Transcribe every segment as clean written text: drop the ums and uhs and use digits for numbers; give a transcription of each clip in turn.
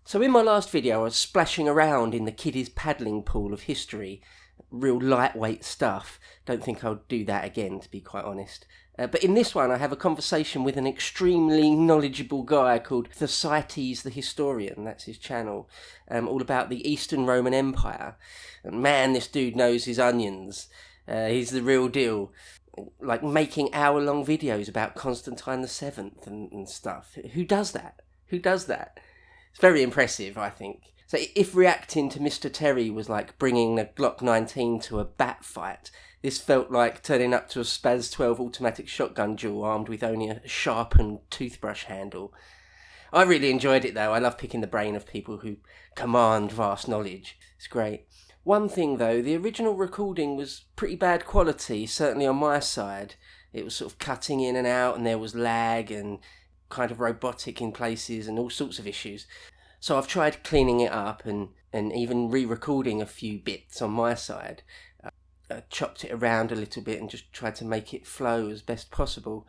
So in my last video I was splashing around in the kiddies paddling pool of history, real lightweight stuff. Don't think I'll do that again, to be quite honest. But in this one I have a conversation with an extremely knowledgeable guy called Thersites the Historian, that's his channel, all about the Eastern Roman Empire. And man, this dude knows his onions. He's the real deal. Like making hour-long videos about Constantine VII and stuff. Who does that? Who does that? It's very impressive, I think. So if reacting to Mr. Terry was like bringing a Glock 19 to a bat fight, this felt like turning up to a Spaz 12 automatic shotgun duel armed with only a sharpened toothbrush handle. I really enjoyed it though. I love picking the brain of people who command vast knowledge. It's great. One thing though, the original recording was pretty bad quality, certainly on my side. It was sort of cutting in and out and there was lag and kind of robotic in places and all sorts of issues. So I've tried cleaning it up and even re-recording a few bits on my side. Chopped it around a little bit and just tried to make it flow as best possible.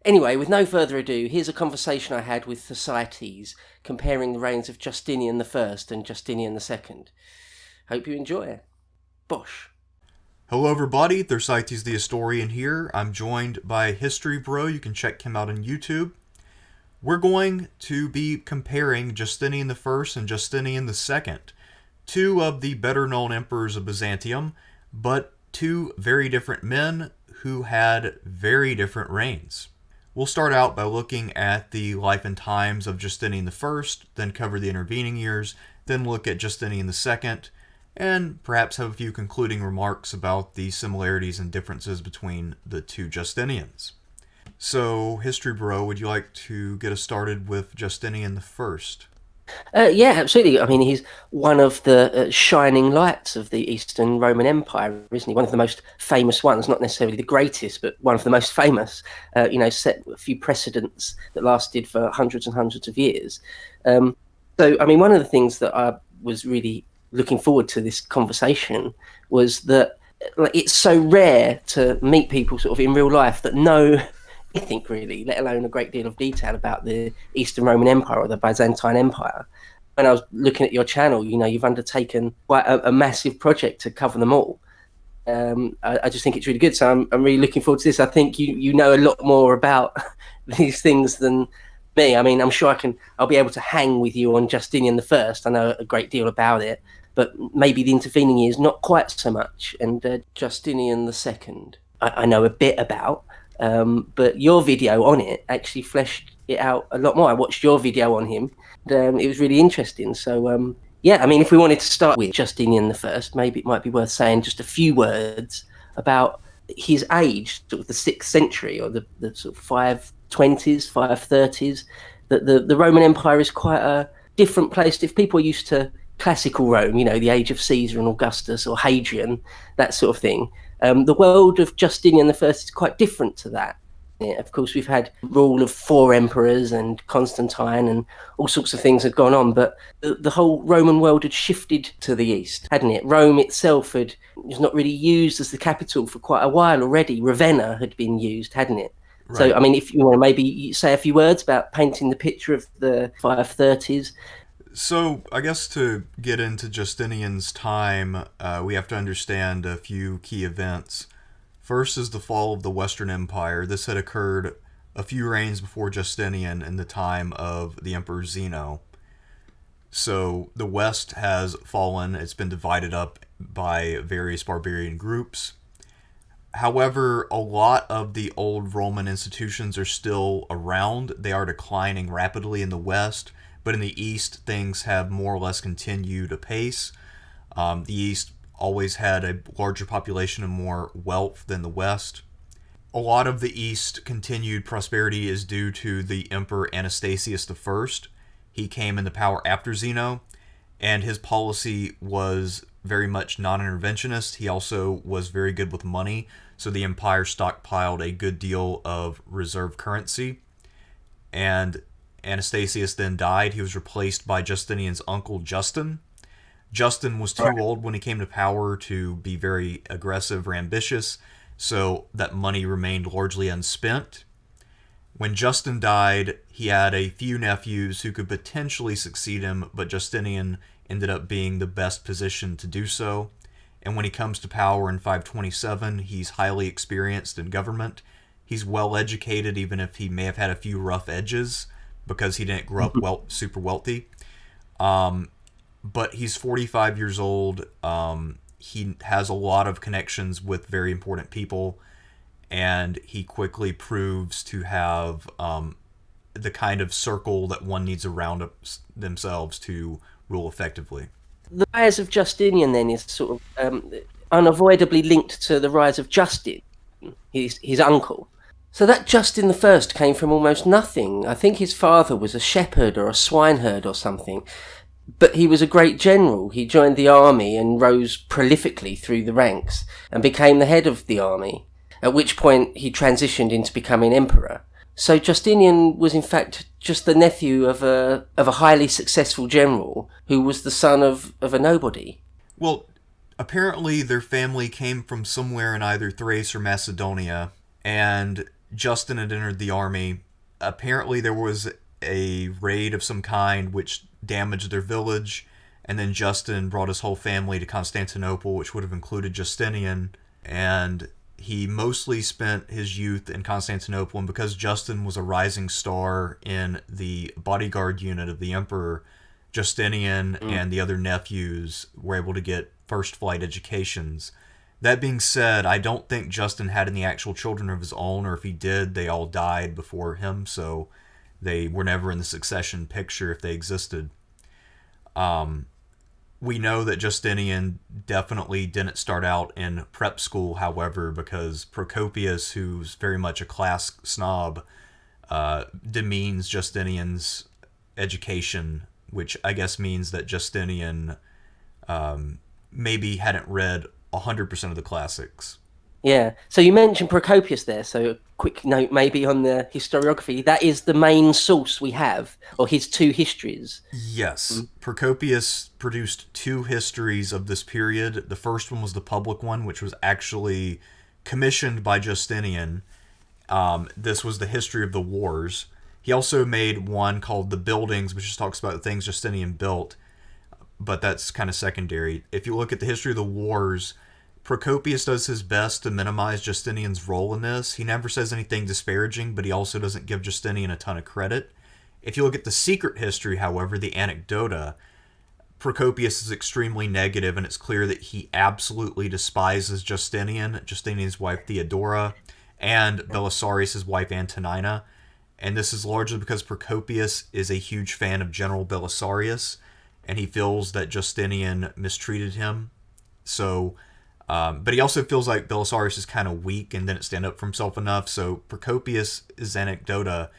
Anyway, with no further ado, here's a conversation I had with Thersites comparing the reigns of Justinian I and Justinian II. Hope you enjoy. Bosh. Hello everybody, Thersites the Historian here. I'm joined by History Bro. You can check him out on YouTube. We're going to be comparing Justinian I and Justinian II, two of the better-known emperors of Byzantium, but two very different men who had very different reigns. We'll start out by looking at the life and times of Justinian I, then cover the intervening years, then look at Justinian II, and perhaps have a few concluding remarks about the similarities and differences between the two Justinians. So, History Bro, would you like to get us started with Justinian I? Yeah, absolutely. I mean, he's one of the shining lights of the Eastern Roman Empire, isn't he? One of the most famous ones, not necessarily the greatest, but one of the most famous. Set a few precedents that lasted for hundreds and hundreds of years. So, I mean, one of the things that I was really looking forward to this conversation was that it's so rare to meet people sort of in real life that know anything really, let alone a great deal of detail about the Eastern Roman Empire or the Byzantine Empire. When I was looking at your channel, you've undertaken quite a massive project to cover them all. I just think it's really good. So I'm really looking forward to this. I think you know a lot more about these things than me. I mean, I'm sure I'll be able to hang with you on Justinian I. I know a great deal about it, but maybe the intervening years, not quite so much. And Justinian II, I know a bit about. But your video on it actually fleshed it out a lot more. I watched your video on him, and it was really interesting. So, I mean, if we wanted to start with Justinian I, maybe it might be worth saying just a few words about his age, sort of the 6th century or the sort of 520s, 530s. That the Roman Empire is quite a different place. If people are used to classical Rome, the age of Caesar and Augustus or Hadrian, that sort of thing, the world of Justinian I is quite different to that. Yeah, of course, we've had rule of 4 emperors and Constantine and all sorts of things have gone on, but the whole Roman world had shifted to the east, hadn't it? Rome itself was not really used as the capital for quite a while already. Ravenna had been used, hadn't it? Right. So, I mean, if you want to maybe say a few words about painting the picture of the 530s. So, I guess to get into Justinian's time, we have to understand a few key events. First is the fall of the Western Empire. This had occurred a few reigns before Justinian in the time of the Emperor Zeno. So, the West has fallen. It's been divided up by various barbarian groups. However, a lot of the old Roman institutions are still around. They are declining rapidly in the West. But in the East, things have more or less continued apace. The East always had a larger population and more wealth than the West. A lot of the East continued prosperity is due to the Emperor Anastasius I. He came into power after Zeno, and his policy was very much non-interventionist. He also was very good with money, so the empire stockpiled a good deal of reserve currency. And Anastasius then died. He was replaced by Justinian's uncle, Justin. Justin was too old when he came to power to be very aggressive or ambitious, so that money remained largely unspent. When Justin died, he had a few nephews who could potentially succeed him, but Justinian ended up being the best positioned to do so. And when he comes to power in 527, he's highly experienced in government. He's well educated, even if he may have had a few rough edges because he didn't grow up super wealthy. But he's 45 years old. He has a lot of connections with very important people, and he quickly proves to have the kind of circle that one needs around themselves to rule effectively. The rise of Justinian then is sort of unavoidably linked to the rise of Justin, his uncle. So that Justin I came from almost nothing. I think his father was a shepherd or a swineherd or something. But he was a great general. He joined the army and rose prolifically through the ranks and became the head of the army, at which point he transitioned into becoming emperor. So Justinian was in fact just the nephew of a highly successful general who was the son of a nobody. Well, apparently their family came from somewhere in either Thrace or Macedonia, and Justin had entered the army. Apparently there was a raid of some kind which damaged their village, and then Justin brought his whole family to Constantinople, which would have included Justinian, and he mostly spent his youth in Constantinople, and because Justin was a rising star in the bodyguard unit of the emperor, Justinian and the other nephews were able to get first flight educations. That being said, I don't think Justin had any actual children of his own, or if he did, they all died before him, so they were never in the succession picture if they existed. We know that Justinian definitely didn't start out in prep school, however, because Procopius, who's very much a class snob, demeans Justinian's education, which I guess means that Justinian maybe hadn't read 100% of the classics. Yeah. So you mentioned Procopius there, so a quick note maybe on the historiography. That is the main source we have, or his two histories. Yes. Procopius produced two histories of this period. The first one was the public one, which was actually commissioned by Justinian. This was the history of the wars. He also made one called The Buildings, which just talks about the things Justinian built, but that's kind of secondary. If you look at the history of the wars, Procopius does his best to minimize Justinian's role in this. He never says anything disparaging, but he also doesn't give Justinian a ton of credit. If you look at the secret history, however, the Anecdota, Procopius is extremely negative, and it's clear that he absolutely despises Justinian, Justinian's wife Theodora, and Belisarius' wife Antonina. And this is largely because Procopius is a huge fan of General Belisarius, and he feels that Justinian mistreated him. So, but he also feels like Belisarius is kind of weak and didn't stand up for himself enough. So Procopius' Anecdota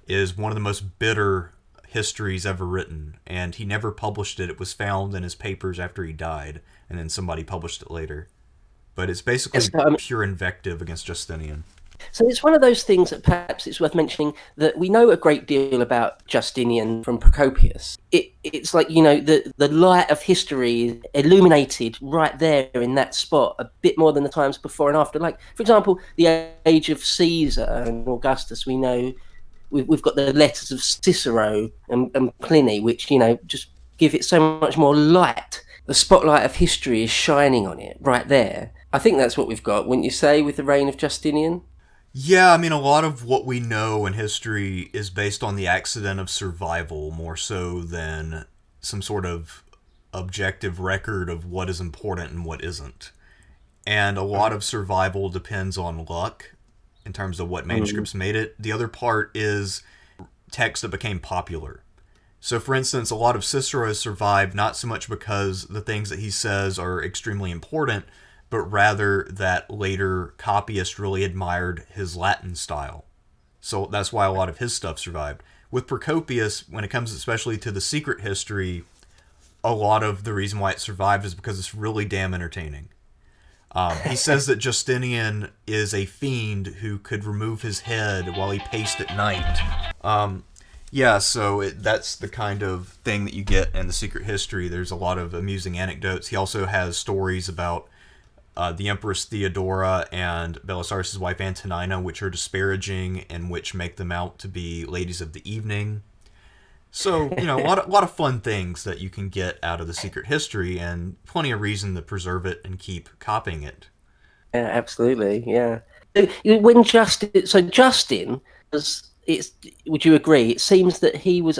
is one of the most bitter histories ever written, and he never published it. It was found in his papers after he died, and then somebody published it later. But it's basically pure invective against Justinian. So it's one of those things that perhaps it's worth mentioning that we know a great deal about Justinian from Procopius. It's like, you know, the light of history is illuminated right there in that spot a bit more than the times before and after. Like, for example, the age of Caesar and Augustus, we know we've got the letters of Cicero and Pliny, which, you know, just give it so much more light. The spotlight of history is shining on it right there. I think that's what we've got, wouldn't you say, with the reign of Justinian? Yeah, I mean, a lot of what we know in history is based on the accident of survival more so than some sort of objective record of what is important and what isn't. And a lot of survival depends on luck in terms of what manuscripts made it. The other part is texts that became popular. So, for instance, a lot of Cicero has survived not so much because the things that he says are extremely important, but rather that later copyists really admired his Latin style. So that's why a lot of his stuff survived. With Procopius, when it comes especially to the secret history, a lot of the reason why it survived is because it's really damn entertaining. He says that Justinian is a fiend who could remove his head while he paced at night. Yeah, so that's the kind of thing that you get in the secret history. There's a lot of amusing anecdotes. He also has stories about the Empress Theodora and Belisarius' wife Antonina, which are disparaging and which make them out to be ladies of the evening. So, a lot of fun things that you can get out of the secret history, and plenty of reason to preserve it and keep copying it. Yeah, absolutely. Yeah. When Justin was, it's. Would you agree? It seems that he was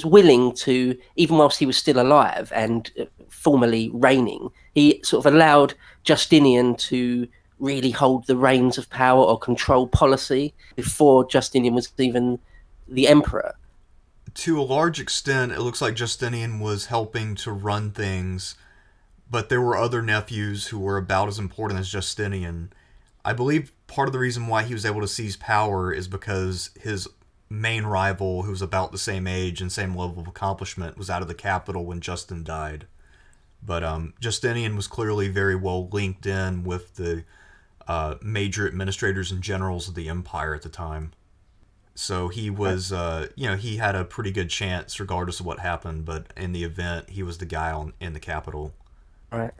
willing to, even whilst he was still alive and formally reigning, he sort of allowed Justinian to really hold the reins of power or control policy before Justinian was even the emperor. To a large extent, it looks like Justinian was helping to run things, but there were other nephews who were about as important as Justinian. I believe part of the reason why he was able to seize power is because his main rival, who was about the same age and same level of accomplishment, was out of the capital when Justin died. But Justinian was clearly very well linked in with the major administrators and generals of the empire at the time. So he was, he had a pretty good chance regardless of what happened, but in the event, he was the guy in the capital. Right.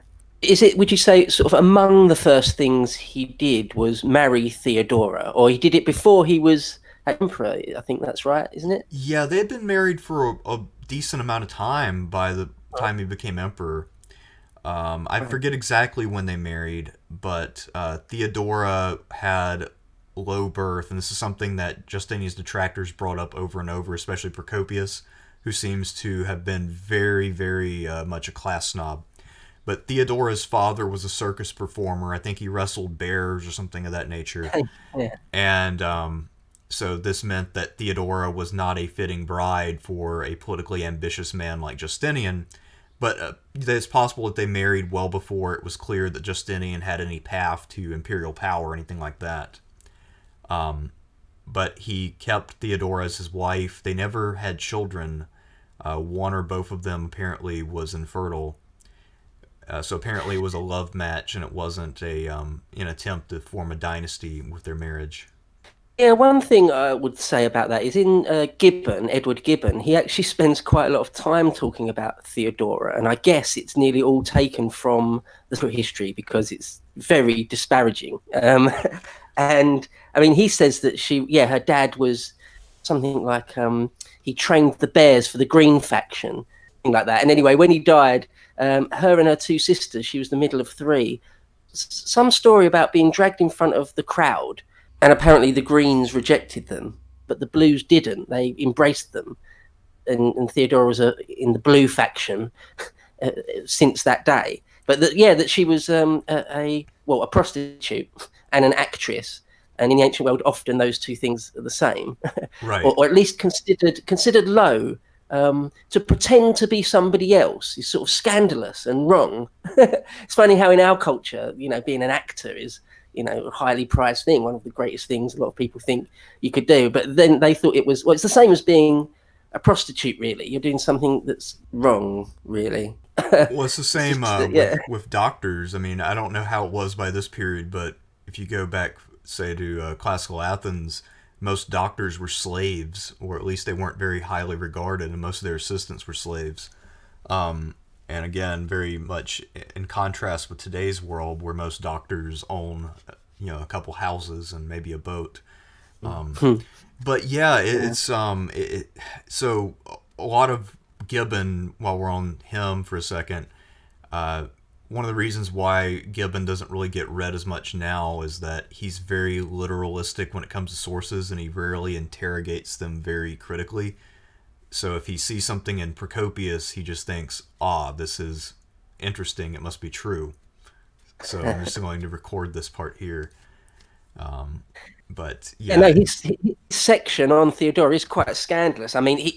Is it, would you say, sort of among the first things he did was marry Theodora, or he did it before he was emperor? I think that's right, isn't it? Yeah, they had been married for a decent amount of time by the time he became emperor. I Right. forget exactly when they married, but Theodora had low birth, and this is something that Justinian's detractors brought up over and over, especially Procopius, who seems to have been very, very much a class snob. But Theodora's father was a circus performer. I think he wrestled bears or something of that nature. Yeah. And so this meant that Theodora was not a fitting bride for a politically ambitious man like Justinian. But it's possible that they married well before it was clear that Justinian had any path to imperial power or anything like that. But he kept Theodora as his wife. They never had children. One or both of them apparently was infertile. So apparently it was a love match, and it wasn't an attempt to form a dynasty with their marriage. Yeah, one thing I would say about that is in Gibbon, Edward Gibbon, he actually spends quite a lot of time talking about Theodora, and I guess it's nearly all taken from the history because it's very disparaging. And I mean, he says that her dad was something like he trained the bears for the Green faction, thing like that. And anyway, when he died, her and her two sisters, she was the middle of three, some story about being dragged in front of the crowd, and apparently the Greens rejected them, but the Blues didn't. They embraced them, and Theodora was in the Blue faction since that day. But that she was a prostitute and an actress, and in the ancient world, often those two things are the same, Right. or at least considered low. To pretend to be somebody else is sort of scandalous and wrong. It's funny how in our culture, being an actor is, a highly prized thing, one of the greatest things a lot of people think you could do. But then they thought it was, well, it's the same as being a prostitute, really. You're doing something that's wrong, really. Well, it's the same with doctors. I mean, I don't know how it was by this period, but if you go back, say, to classical Athens, most doctors were slaves, or at least they weren't very highly regarded, and most of their assistants were slaves. And again, very much in contrast with today's world, where most doctors own, a couple houses and maybe a boat. But yeah, so a lot of Gibbon, while we're on him for a second, one of the reasons why Gibbon doesn't really get read as much now is that he's very literalistic when it comes to sources, and he rarely interrogates them very critically. So if he sees something in Procopius, he just thinks, this is interesting, it must be true. So I'm just going to record this part here. But yeah, no, his section on Theodora is quite scandalous. I mean,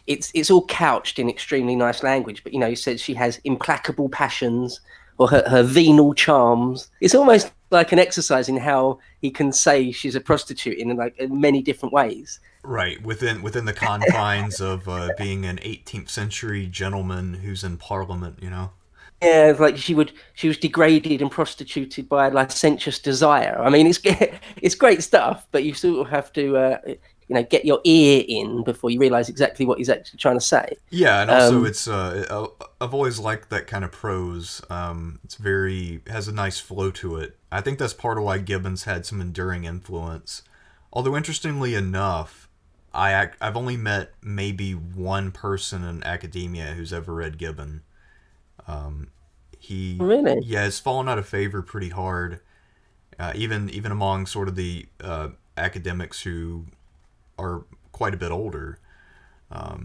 it's all couched in extremely nice language, but he says she has implacable passions, or her venal charms. It's almost like an exercise in how he can say she's a prostitute in many different ways. right, within the confines of being an 18th century gentleman who's in Parliament. Yeah, like she was degraded and prostituted by licentious desire. I mean, it's great stuff, but you sort of have to get your ear in before you realise exactly what he's actually trying to say. Yeah, and also it's I've always liked that kind of prose. It's very has a nice flow to it. I think that's part of why Gibbon's had some enduring influence. Although interestingly enough, I've only met maybe one person in academia who's ever read Gibbon. He Really? Yeah, has fallen out of favor pretty hard, even among sort of the academics who are quite a bit older. All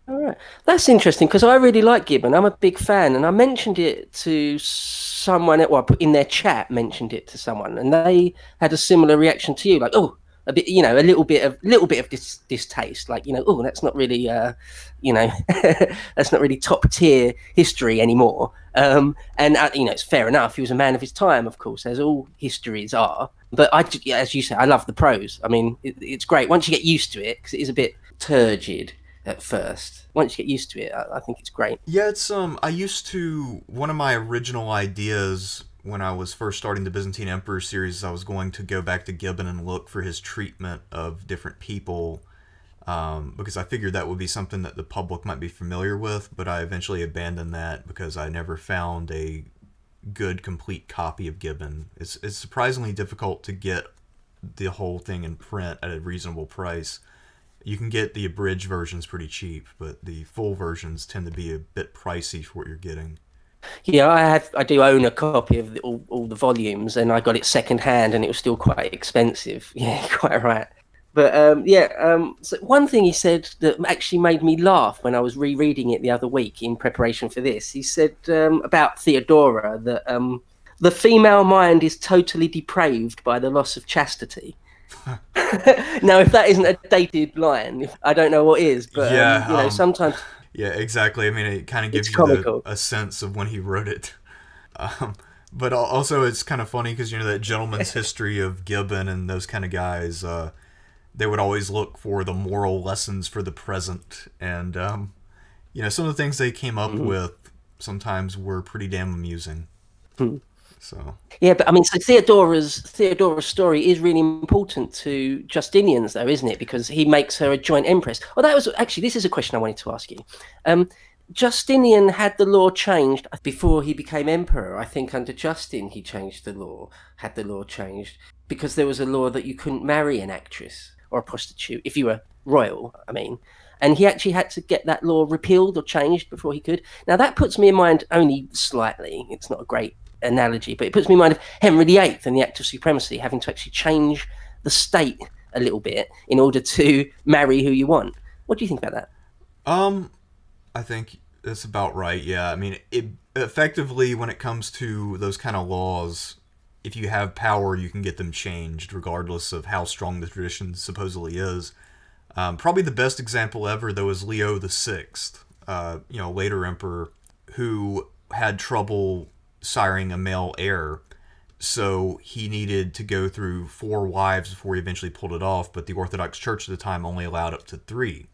right, that's interesting because I really like Gibbon. I'm a big fan, and I mentioned it to someone. Well, in their chat, mentioned it to someone, and they had a similar reaction to you, like, "Oh, a bit, a little bit of distaste, like, oh, that's not really, that's not really top tier history anymore." And it's fair enough. He was a man of his time, of course, as all histories are. But as you say, I love the prose. I mean, it's great once you get used to it, because it is a bit turgid at first. Once you get used to it, I think it's great. Yeah, it's I used to one of my original ideas when I was first starting the Byzantine Emperor series, I was going to go back to Gibbon and look for his treatment of different people, because I figured that would be something that the public might be familiar with, but I eventually abandoned that because I never found a good, complete copy of Gibbon. It's surprisingly difficult to get the whole thing in print at a reasonable price. You can get the abridged versions pretty cheap, but the full versions tend to be a bit pricey for what you're getting. Yeah, I do own a copy of all the volumes, and I got it second hand, and it was still quite expensive. Yeah, quite right. But so one thing he said that actually made me laugh when I was rereading it the other week in preparation for this, he said about Theodora that the female mind is totally depraved by the loss of chastity. Now, if that isn't a dated line, I don't know what is. But Yeah, sometimes yeah, exactly. I mean, it kind of it's gives you comical. a sense of when he wrote it. Um, but also, it's kind of funny because that gentleman's history of Gibbon and those kind of guys. They would always look for the moral lessons for the present, and some of the things they came up with sometimes were pretty damn amusing. So Yeah, but I mean, so Theodora's story is really important to Justinians, though, isn't it? Because he makes her a joint empress. Well, that was actually, this is a question I wanted to ask you. Justinian had the law changed before he became emperor. I think under Justin he changed the law, had the law changed, because there was a law that you couldn't marry an actress or a prostitute if you were royal, I mean. And he actually had to get that law repealed or changed before he could. Now, that puts me in mind only slightly. It's not a great analogy, but it puts me in mind of Henry VIII and the Act of Supremacy having to actually change the state a little bit in order to marry who you want. What do you think about that? I think that's about right. Yeah, I mean, it effectively when it comes to those kind of laws, if you have power, you can get them changed, regardless of how strong the tradition supposedly is. Probably the best example ever, though, is Leo the Sixth, later emperor, who had trouble siring a male heir. So he needed to go through 4 wives before he eventually pulled it off, but the Orthodox Church at the time only allowed up to 3.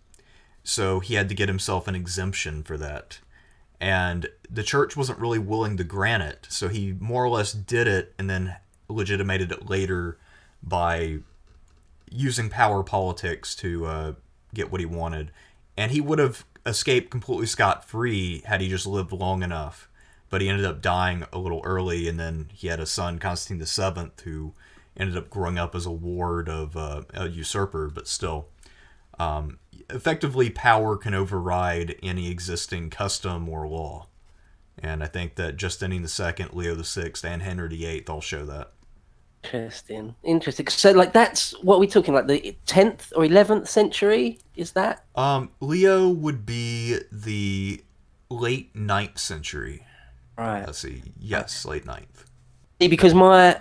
So he had to get himself an exemption for that. And the church wasn't really willing to grant it, so he more or less did it and then legitimated it later by using power politics to get what he wanted. And he would have escaped completely scot-free had he just lived long enough. But he ended up dying a little early, and then he had a son, Constantine VII, who ended up growing up as a ward of a usurper, but still. Effectively, power can override any existing custom or law. And I think that Justinian II, Leo VI, and Henry VIII all show that. Interesting. So, like, that's what we're talking, like the 10th or 11th century, is that? Leo would be the late 9th century. Right. Let's see. Yes, late 9th. Because my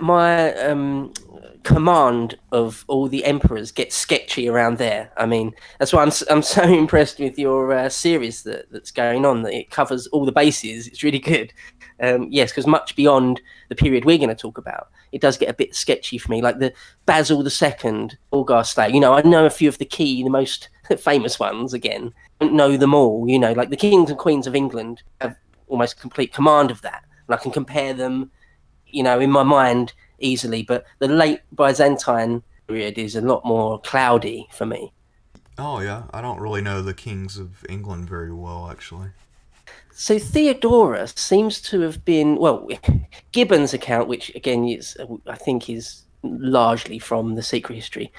command of all the emperors gets sketchy around there. I mean, that's why I'm so impressed with your series that's going on, that it covers all the bases. It's really good. Yes, because much beyond the period we're going to talk about, it does get a bit sketchy for me. Like the Basil II, August Slay. I know a few of the most famous ones. Again, I don't know them all. Like the kings and queens of England have almost complete command of that, and I can compare them, in my mind easily. But the late Byzantine period is a lot more cloudy for me. Oh yeah, I don't really know the kings of England very well, actually. So Theodora seems to have been, well, Gibbon's account, which again is I think is largely from the Secret History,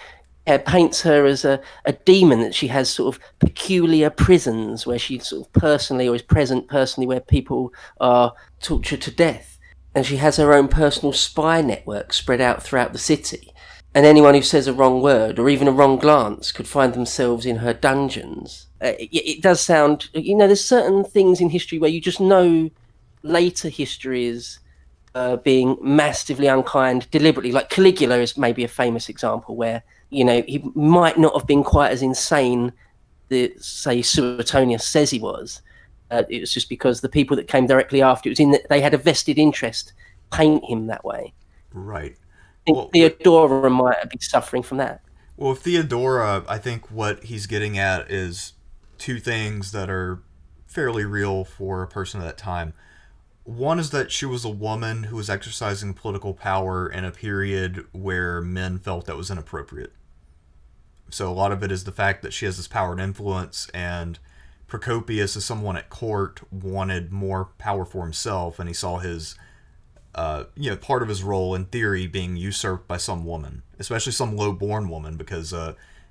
paints her as a demon, that she has sort of peculiar prisons where she sort of personally, or is present personally, where people are tortured to death. And she has her own personal spy network spread out throughout the city. And anyone who says a wrong word or even a wrong glance could find themselves in her dungeons. It does sound, there's certain things in history where you just know later history is being massively unkind deliberately. Like Caligula is maybe a famous example where he might not have been quite as insane that, say, Suetonius says he was. It was just because the people that came directly after, it was in that they had a vested interest paint him that way. Right. I think Well, Theodora might be suffering from that. well, Theodora, I think what he's getting at is two things that are fairly real for a person at that time. One is that she was a woman who was exercising political power in a period where men felt that was inappropriate. So a lot of it is the fact that she has this power and influence, and Procopius, as someone at court, wanted more power for himself, and he saw his, part of his role in theory being usurped by some woman, especially some low-born woman, because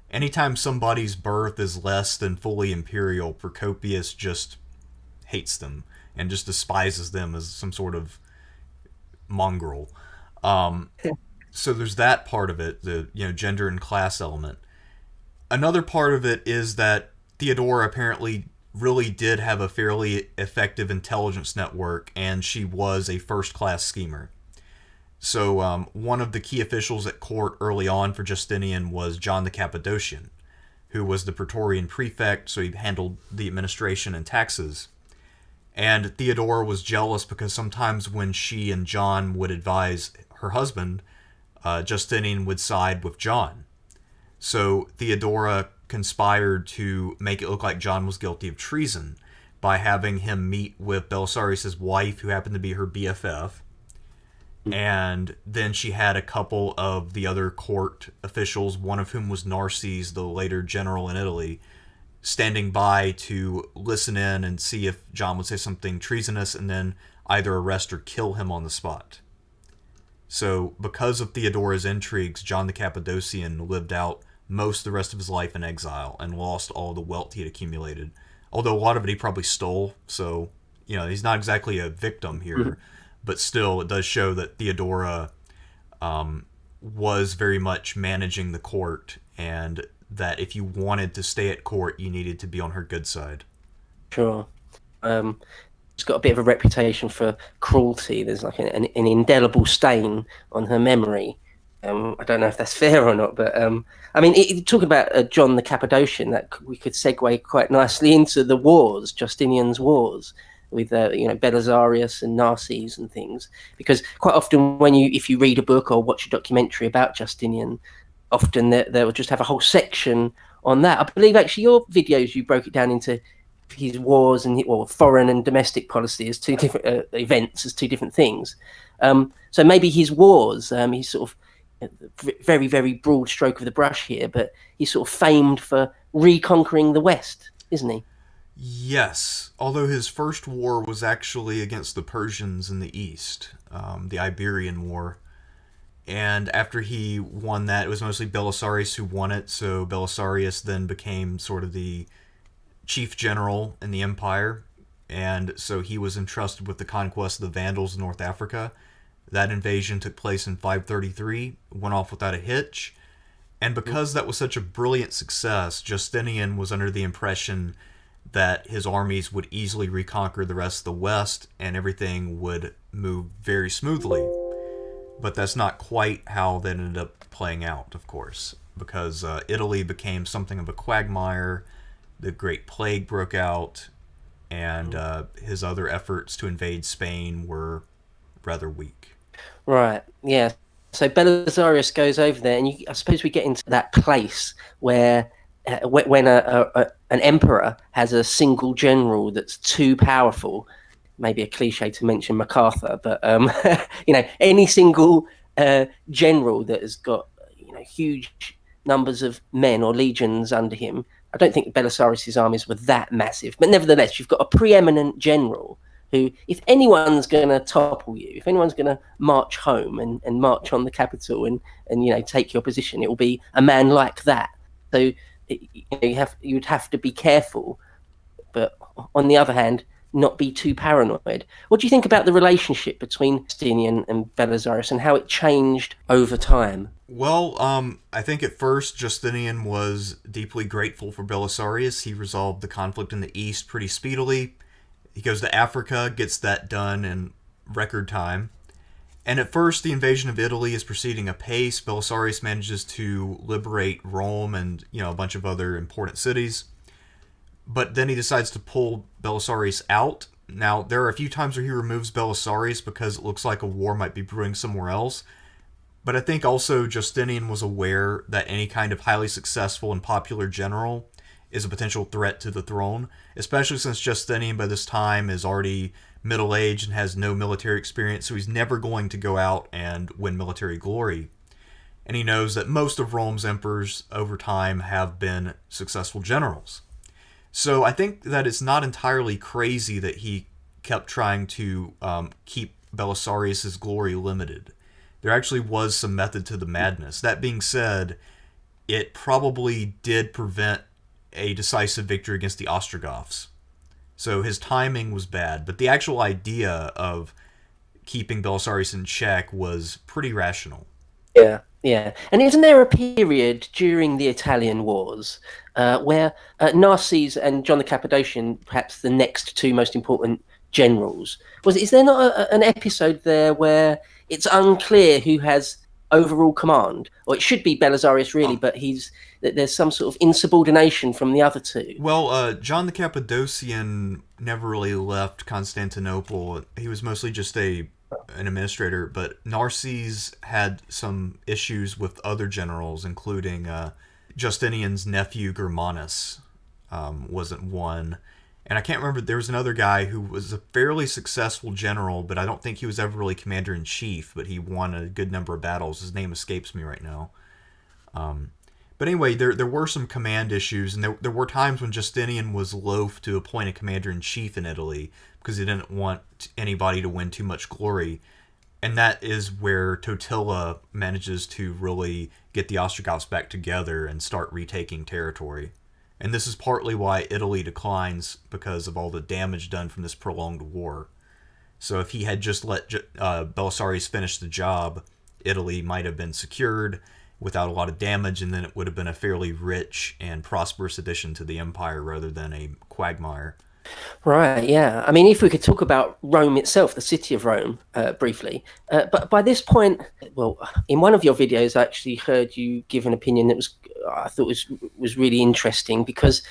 anytime somebody's birth is less than fully imperial, Procopius just hates them and just despises them as some sort of mongrel. Um, so there's that part of it, the gender and class element. Another part of it is that Theodora apparently really did have a fairly effective intelligence network, and she was a first-class schemer. So one of the key officials at court early on for Justinian was John the Cappadocian, who was the Praetorian prefect, so he handled the administration and taxes. And Theodora was jealous because sometimes when she and John would advise her husband, Justinian would side with John. So Theodora conspired to make it look like John was guilty of treason by having him meet with Belisarius' wife, who happened to be her BFF. And then she had a couple of the other court officials, one of whom was Narses, the later general in Italy, standing by to listen in and see if John would say something treasonous and then either arrest or kill him on the spot. So, because of Theodora's intrigues, John the Cappadocian lived out most of the rest of his life in exile and lost all the wealth he had accumulated. Although a lot of it he probably stole, so, he's not exactly a victim here. Mm-hmm. But still, it does show that Theodora was very much managing the court, and that if you wanted to stay at court, you needed to be on her good side. Sure. She's got a bit of a reputation for cruelty. There's like an indelible stain on her memory. I don't know if that's fair or not, but talking about John the Cappadocian, that we could segue quite nicely into the wars, Justinian's wars, with Belisarius and Narses and things, because quite often if you read a book or watch a documentary about Justinian, often they will just have a whole section on that. I believe actually your videos, you broke it down into his wars and foreign and domestic policy as two different events, as two different things. So maybe his wars, he's sort of very, very broad stroke of the brush here, but he's sort of famed for reconquering the West, isn't he? Yes, although his first war was actually against the Persians in the east, the Iberian War. And after he won that, it was mostly Belisarius who won it, so Belisarius then became sort of the chief general in the empire, and so he was entrusted with the conquest of the Vandals in North Africa. That invasion took place in 533, went off without a hitch, and because that was such a brilliant success, Justinian was under the impression that his armies would easily reconquer the rest of the West and everything would move very smoothly. But that's not quite how that ended up playing out, of course, because Italy became something of a quagmire, the Great Plague broke out, and his other efforts to invade Spain were rather weak. Right, yeah. So Belisarius goes over there, and I suppose we get into that place where when an emperor has a single general that's too powerful, maybe a cliche to mention MacArthur, but any single general that has got huge numbers of men or legions under him, I don't think Belisarius' armies were that massive, but nevertheless, you've got a preeminent general who, if anyone's going to topple you, if anyone's going to march home and march on the capital and take your position, it will be a man like that. So you would have to be careful, but on the other hand, not be too paranoid. What do you think about the relationship between Justinian and Belisarius and how it changed over time? Well, I think at first Justinian was deeply grateful for Belisarius. He resolved the conflict in the east pretty speedily. He goes to Africa, gets that done in record time. And at first, the invasion of Italy is proceeding apace. Belisarius manages to liberate Rome and, a bunch of other important cities. But then he decides to pull Belisarius out. Now, there are a few times where he removes Belisarius because it looks like a war might be brewing somewhere else. But I think also Justinian was aware that any kind of highly successful and popular general is a potential threat to the throne, especially since Justinian by this time is already middle-aged and has no military experience, so he's never going to go out and win military glory. And he knows that most of Rome's emperors over time have been successful generals. So I think that it's not entirely crazy that he kept trying to keep Belisarius' glory limited. There actually was some method to the madness. That being said, it probably did prevent a decisive victory against the Ostrogoths. So his timing was bad, but the actual idea of keeping Belisarius in check was pretty rational. Yeah. And isn't there a period during the Italian Wars where Narses and John the Cappadocian, perhaps the next two most important generals, is there not an episode there where it's unclear who has overall command? Or it should be Belisarius, really, but there's some sort of insubordination from the other two. Well, John the Cappadocian never really left Constantinople. He was mostly just an administrator, but Narses had some issues with other generals, including Justinian's nephew Germanus wasn't one. And I can't remember, there was another guy who was a fairly successful general, but I don't think he was ever really commander-in-chief, but he won a good number of battles. His name escapes me right now. But anyway, there were some command issues, and there were times when Justinian was loath to appoint a commander-in-chief in Italy because he didn't want anybody to win too much glory. And that is where Totila manages to really get the Ostrogoths back together and start retaking territory. And this is partly why Italy declines, because of all the damage done from this prolonged war. So if he had just let Belisarius finish the job, Italy might have been secured without a lot of damage, and then it would have been a fairly rich and prosperous addition to the empire rather than a quagmire. Right, yeah. I mean, if we could talk about Rome itself, the city of Rome, briefly. But by this point, well, in one of your videos, I actually heard you give an opinion that I thought was really interesting, because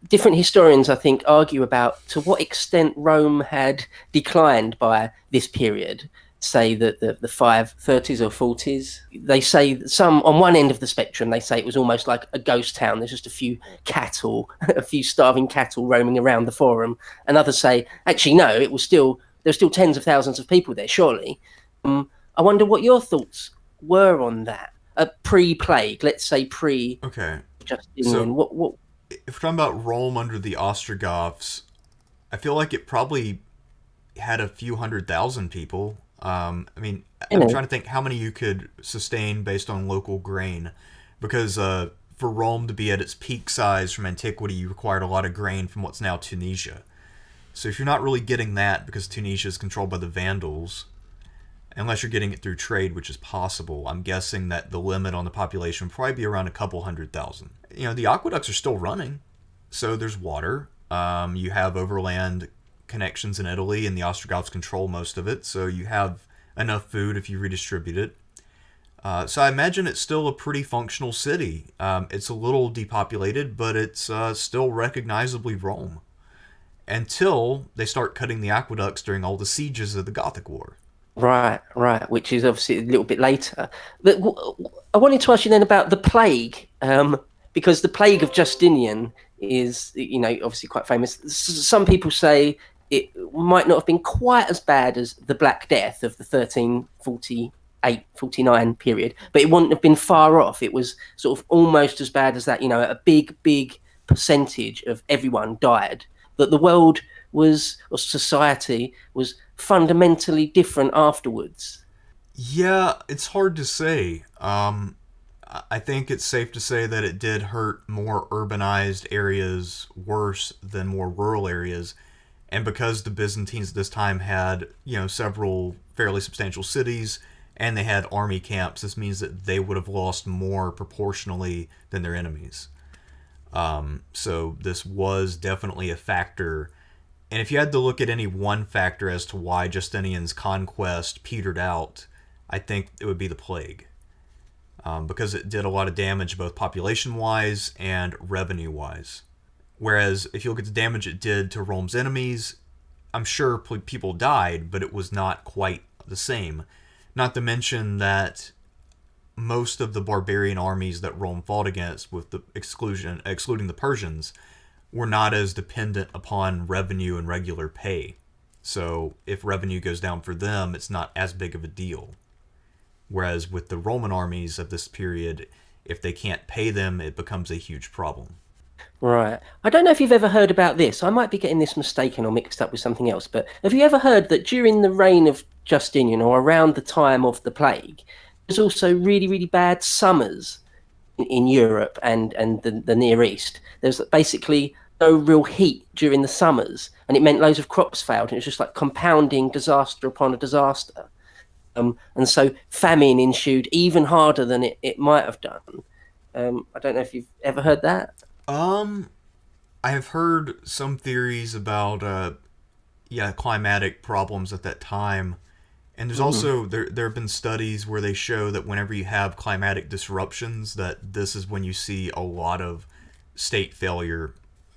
different historians, I think, argue about to what extent Rome had declined by this period. Say that the 530s or 40s, they say some on one end of the spectrum, they say it was almost like a ghost town. There's just a few a few starving cattle roaming around the forum. And others say, actually, no, there's still tens of thousands of people there, surely. I wonder what your thoughts were on that. Pre-plague, let's say Okay. Justinian. So, what? If we're talking about Rome under the Ostrogoths, I feel like it probably had a few 100,000 people. I'm trying to think how many you could sustain based on local grain, because for Rome to be at its peak size from antiquity, you required a lot of grain from what's now Tunisia. So if you're not really getting that because Tunisia is controlled by the Vandals, unless you're getting it through trade, which is possible, I'm guessing that the limit on the population would probably be around a couple 100,000. The aqueducts are still running, so there's water. You have overland connections in Italy, and the Ostrogoths control most of it, so you have enough food if you redistribute it. So I imagine it's still a pretty functional city. It's a little depopulated, but it's still recognizably Rome. Until they start cutting the aqueducts during all the sieges of the Gothic War. Right, which is obviously a little bit later. But I wanted to ask you then about the plague, because the plague of Justinian is, obviously quite famous. Some people say it might not have been quite as bad as the Black Death of the 1348-49 period, but it wouldn't have been far off. It was sort of almost as bad as that, a big percentage of everyone died, that the world was, or society was fundamentally different afterwards. Yeah, it's hard to say. I think it's safe to say that it did hurt more urbanized areas worse than more rural areas. And because the Byzantines at this time had, several fairly substantial cities and they had army camps, this means that they would have lost more proportionally than their enemies. So this was definitely a factor. And if you had to look at any one factor as to why Justinian's conquest petered out, I think it would be the plague. Because it did a lot of damage both population-wise and revenue-wise. Whereas if you look at the damage it did to Rome's enemies, I'm sure people died, but it was not quite the same. Not to mention that most of the barbarian armies that Rome fought against, with the excluding the Persians, were not as dependent upon revenue and regular pay. So if revenue goes down for them, it's not as big of a deal. Whereas with the Roman armies of this period, if they can't pay them, it becomes a huge problem. Right. I don't know if you've ever heard about this. I might be getting this mistaken or mixed up with something else, but have you ever heard that during the reign of Justinian, or around the time of the plague, there's also really, really bad summers in Europe and the Near East? There's basically no real heat during the summers, and it meant loads of crops failed, and it was just like compounding disaster upon a disaster. And so famine ensued even harder than it might have done. I don't know if you've ever heard that. I have heard some theories about climatic problems at that time. And there's also there have been studies where they show that whenever you have climatic disruptions, that this is when you see a lot of state failure.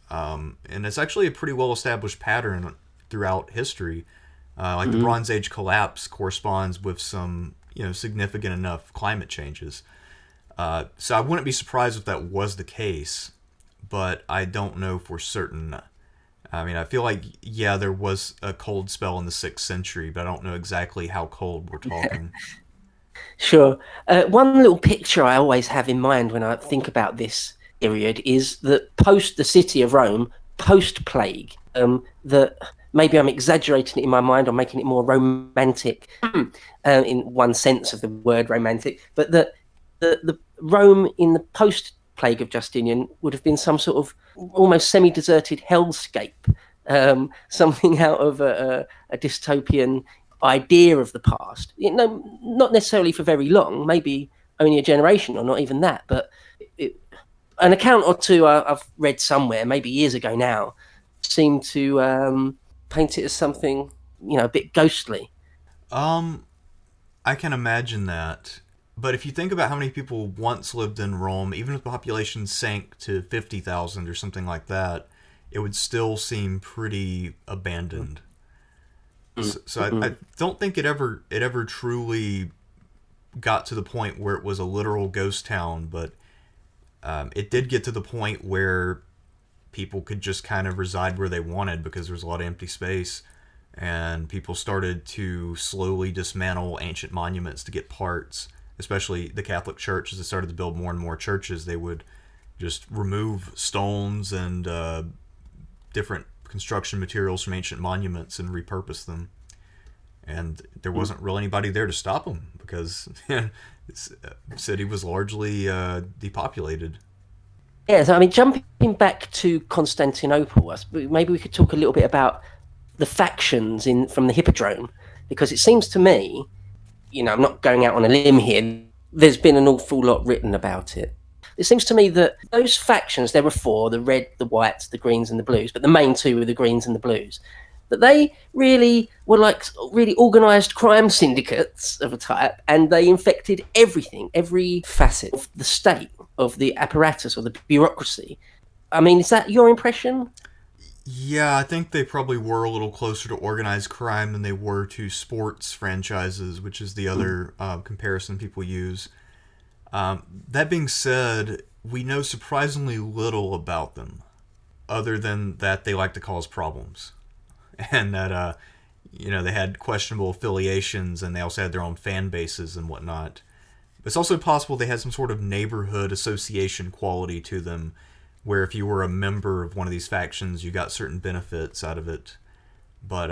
And it's actually a pretty well established pattern throughout history. The Bronze Age collapse corresponds with some significant enough climate changes. So I wouldn't be surprised if that was the case, but I don't know for certain. I mean, I feel like, there was a cold spell in the 6th century, but I don't know exactly how cold we're talking. Sure. One little picture I always have in mind when I think about this period is that post the city of Rome, post-plague, that maybe I'm exaggerating it in my mind or making it more romantic in one sense of the word romantic, but that the Rome in the post-plague of Justinian would have been some sort of almost semi-deserted hellscape, something out of a dystopian idea of the past. Not necessarily for very long, maybe only a generation or not even that, but an account or two I've read somewhere, maybe years ago now, seemed to paint it as something, a bit ghostly. I can imagine that. But if you think about how many people once lived in Rome, even if the population sank to 50,000 or something like that, it would still seem pretty abandoned. So I don't think it ever truly got to the point where it was a literal ghost town, but it did get to the point where people could just kind of reside where they wanted because there was a lot of empty space, and people started to slowly dismantle ancient monuments to get parts. Especially the Catholic Church, as they started to build more and more churches, they would just remove stones and different construction materials from ancient monuments and repurpose them. And there wasn't really anybody there to stop them because the city was largely depopulated. Yeah, so I mean, jumping back to Constantinople, maybe we could talk a little bit about the factions from the Hippodrome, because it seems to me, I'm not going out on a limb here, there's been an awful lot written about it. It seems to me that those factions, there were 4, the red, the whites, the greens and the blues, but the main 2 were the greens and the blues, that they really were like really organised crime syndicates of a type, and they infected everything, every facet of the state, of the apparatus or the bureaucracy. I mean, is that your impression? Yeah, I think they probably were a little closer to organized crime than they were to sports franchises, which is the other comparison people use. That being said, we know surprisingly little about them, other than that they like to cause problems, and that they had questionable affiliations, and they also had their own fan bases and whatnot. It's also possible they had some sort of neighborhood association quality to them, where if you were a member of one of these factions, you got certain benefits out of it. But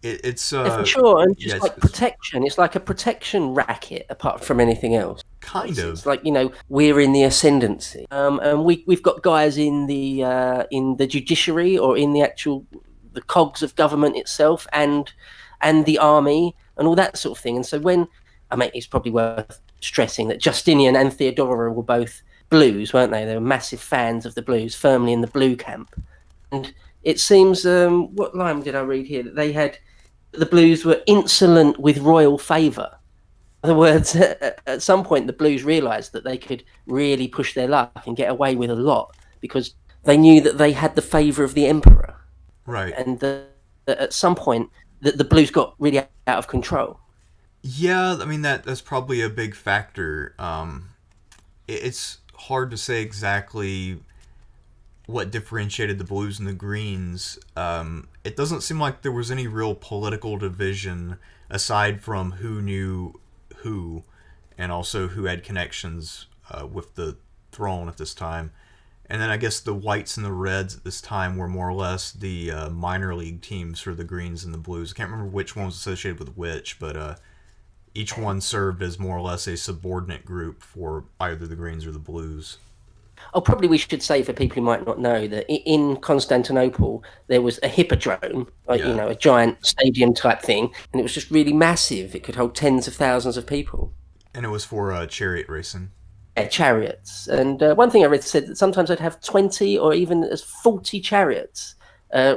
it's Yeah, for sure, and yeah, just like protection, it's like a protection racket apart from anything else. kind It's of. like, we're in the ascendancy, and we've got guys in the judiciary or in the cogs of government itself, and the army and all that sort of thing. And so it's probably worth stressing that Justinian and Theodora were both blues, weren't they? They were massive fans of the blues, firmly in the blue camp. And it seems, what line did I read here? That the blues were insolent with royal favour. In other words, at some point, the blues realised that they could really push their luck and get away with a lot because they knew that they had the favour of the emperor. Right. And that at some point, the blues got really out of control. Yeah, I mean that's probably a big factor. It's hard to say exactly what differentiated the blues and the greens. It doesn't seem like there was any real political division aside from who knew who, and also who had connections with the throne at this time. And then I guess the whites and the reds at this time were more or less the minor league teams for the greens and the blues. I can't remember which one was associated with which, but each one served as more or less a subordinate group for either the greens or the blues. Oh, probably we should say for people who might not know that in Constantinople there was a hippodrome, like, Yeah. a giant stadium type thing, and it was just really massive. It could hold tens of thousands of people. And it was for chariot racing. Yeah, chariots. And one thing I read said that sometimes they'd have 20 or even as 40 chariots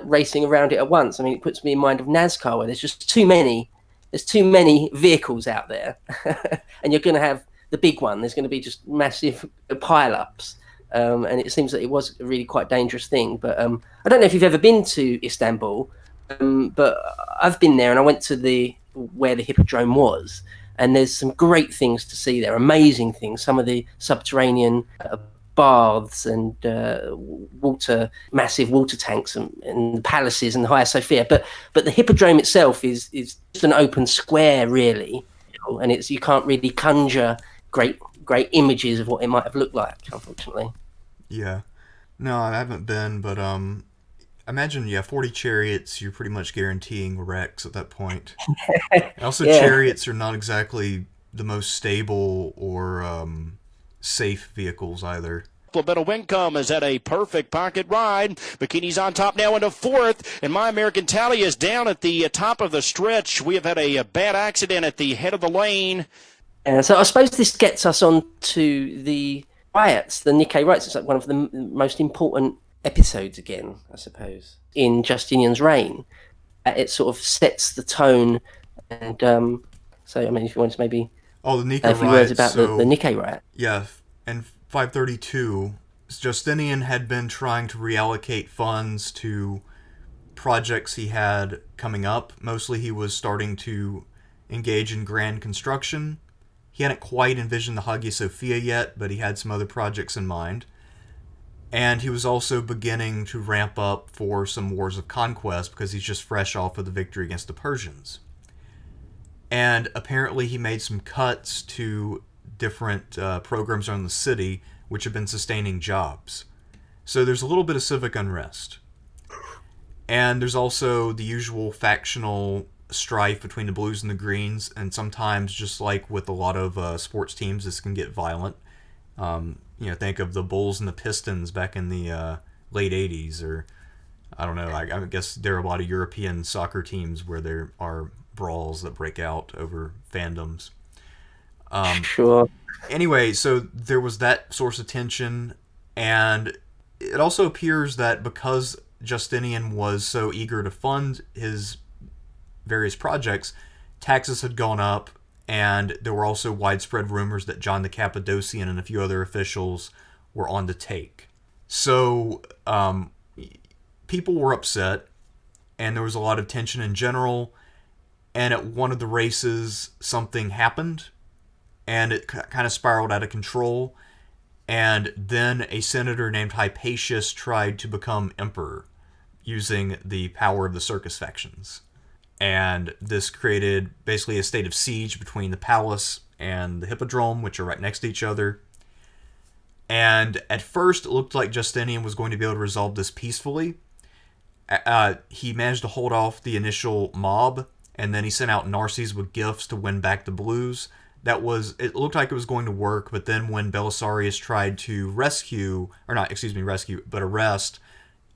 racing around it at once. I mean, it puts me in mind of NASCAR, where there's just too many. There's too many vehicles out there, and you're going to have the big one. There's going to be just massive pile-ups. And it seems that it was a really quite dangerous thing. But I don't know if you've ever been to Istanbul, but I've been there, and I went to where the Hippodrome was, and there's some great things to see there, amazing things. Some of the subterranean baths and massive water tanks, and the palaces and the Hagia Sophia. But the Hippodrome itself is just an open square, really, and you can't really conjure great images of what it might have looked like, unfortunately. Yeah. No, I haven't been, but imagine 40 chariots, you're pretty much guaranteeing wrecks at that point. Also, Yeah. chariots are not exactly the most stable or safe vehicles either. Supplemental Wincombe is at a perfect pocket ride. Bikini's on top now into fourth, and My American Tally is down at the top of the stretch. We have had a bad accident at the head of the lane. So I suppose this gets us on to the riots, the Nika Riots. It's like one of the most important episodes again, I suppose, in Justinian's reign. It sort of sets the tone, and so I mean, if you want to maybe the Nika a few Riots, words about the Nika Riot. Yeah, in 532, Justinian had been trying to reallocate funds to projects he had coming up. Mostly he was starting to engage in grand construction. He hadn't quite envisioned the Hagia Sophia yet, but he had some other projects in mind. And he was also beginning to ramp up for some wars of conquest because he's just fresh off of the victory against the Persians. And apparently he made some cuts to different programs around the city which have been sustaining jobs. So there's a little bit of civic unrest. And there's also the usual factional strife between the blues and the greens, and sometimes, just like with a lot of sports teams, this can get violent. Think of the Bulls and the Pistons back in the late 80s, or I don't know, I guess there are a lot of European soccer teams where there are brawls that break out over fandoms. Sure. Anyway, so there was that source of tension, and it also appears that because Justinian was so eager to fund his various projects, taxes had gone up, and there were also widespread rumors that John the Cappadocian and a few other officials were on the take. So people were upset, and there was a lot of tension in general, and at one of the races something happened, and it kind of spiraled out of control, and then a senator named Hypatius tried to become emperor using the power of the circus factions. And this created basically a state of siege between the palace and the Hippodrome, which are right next to each other. And at first, it looked like Justinian was going to be able to resolve this peacefully. He managed to hold off the initial mob, and then he sent out Narses with gifts to win back the blues. It looked like it was going to work, but then when Belisarius tried to arrest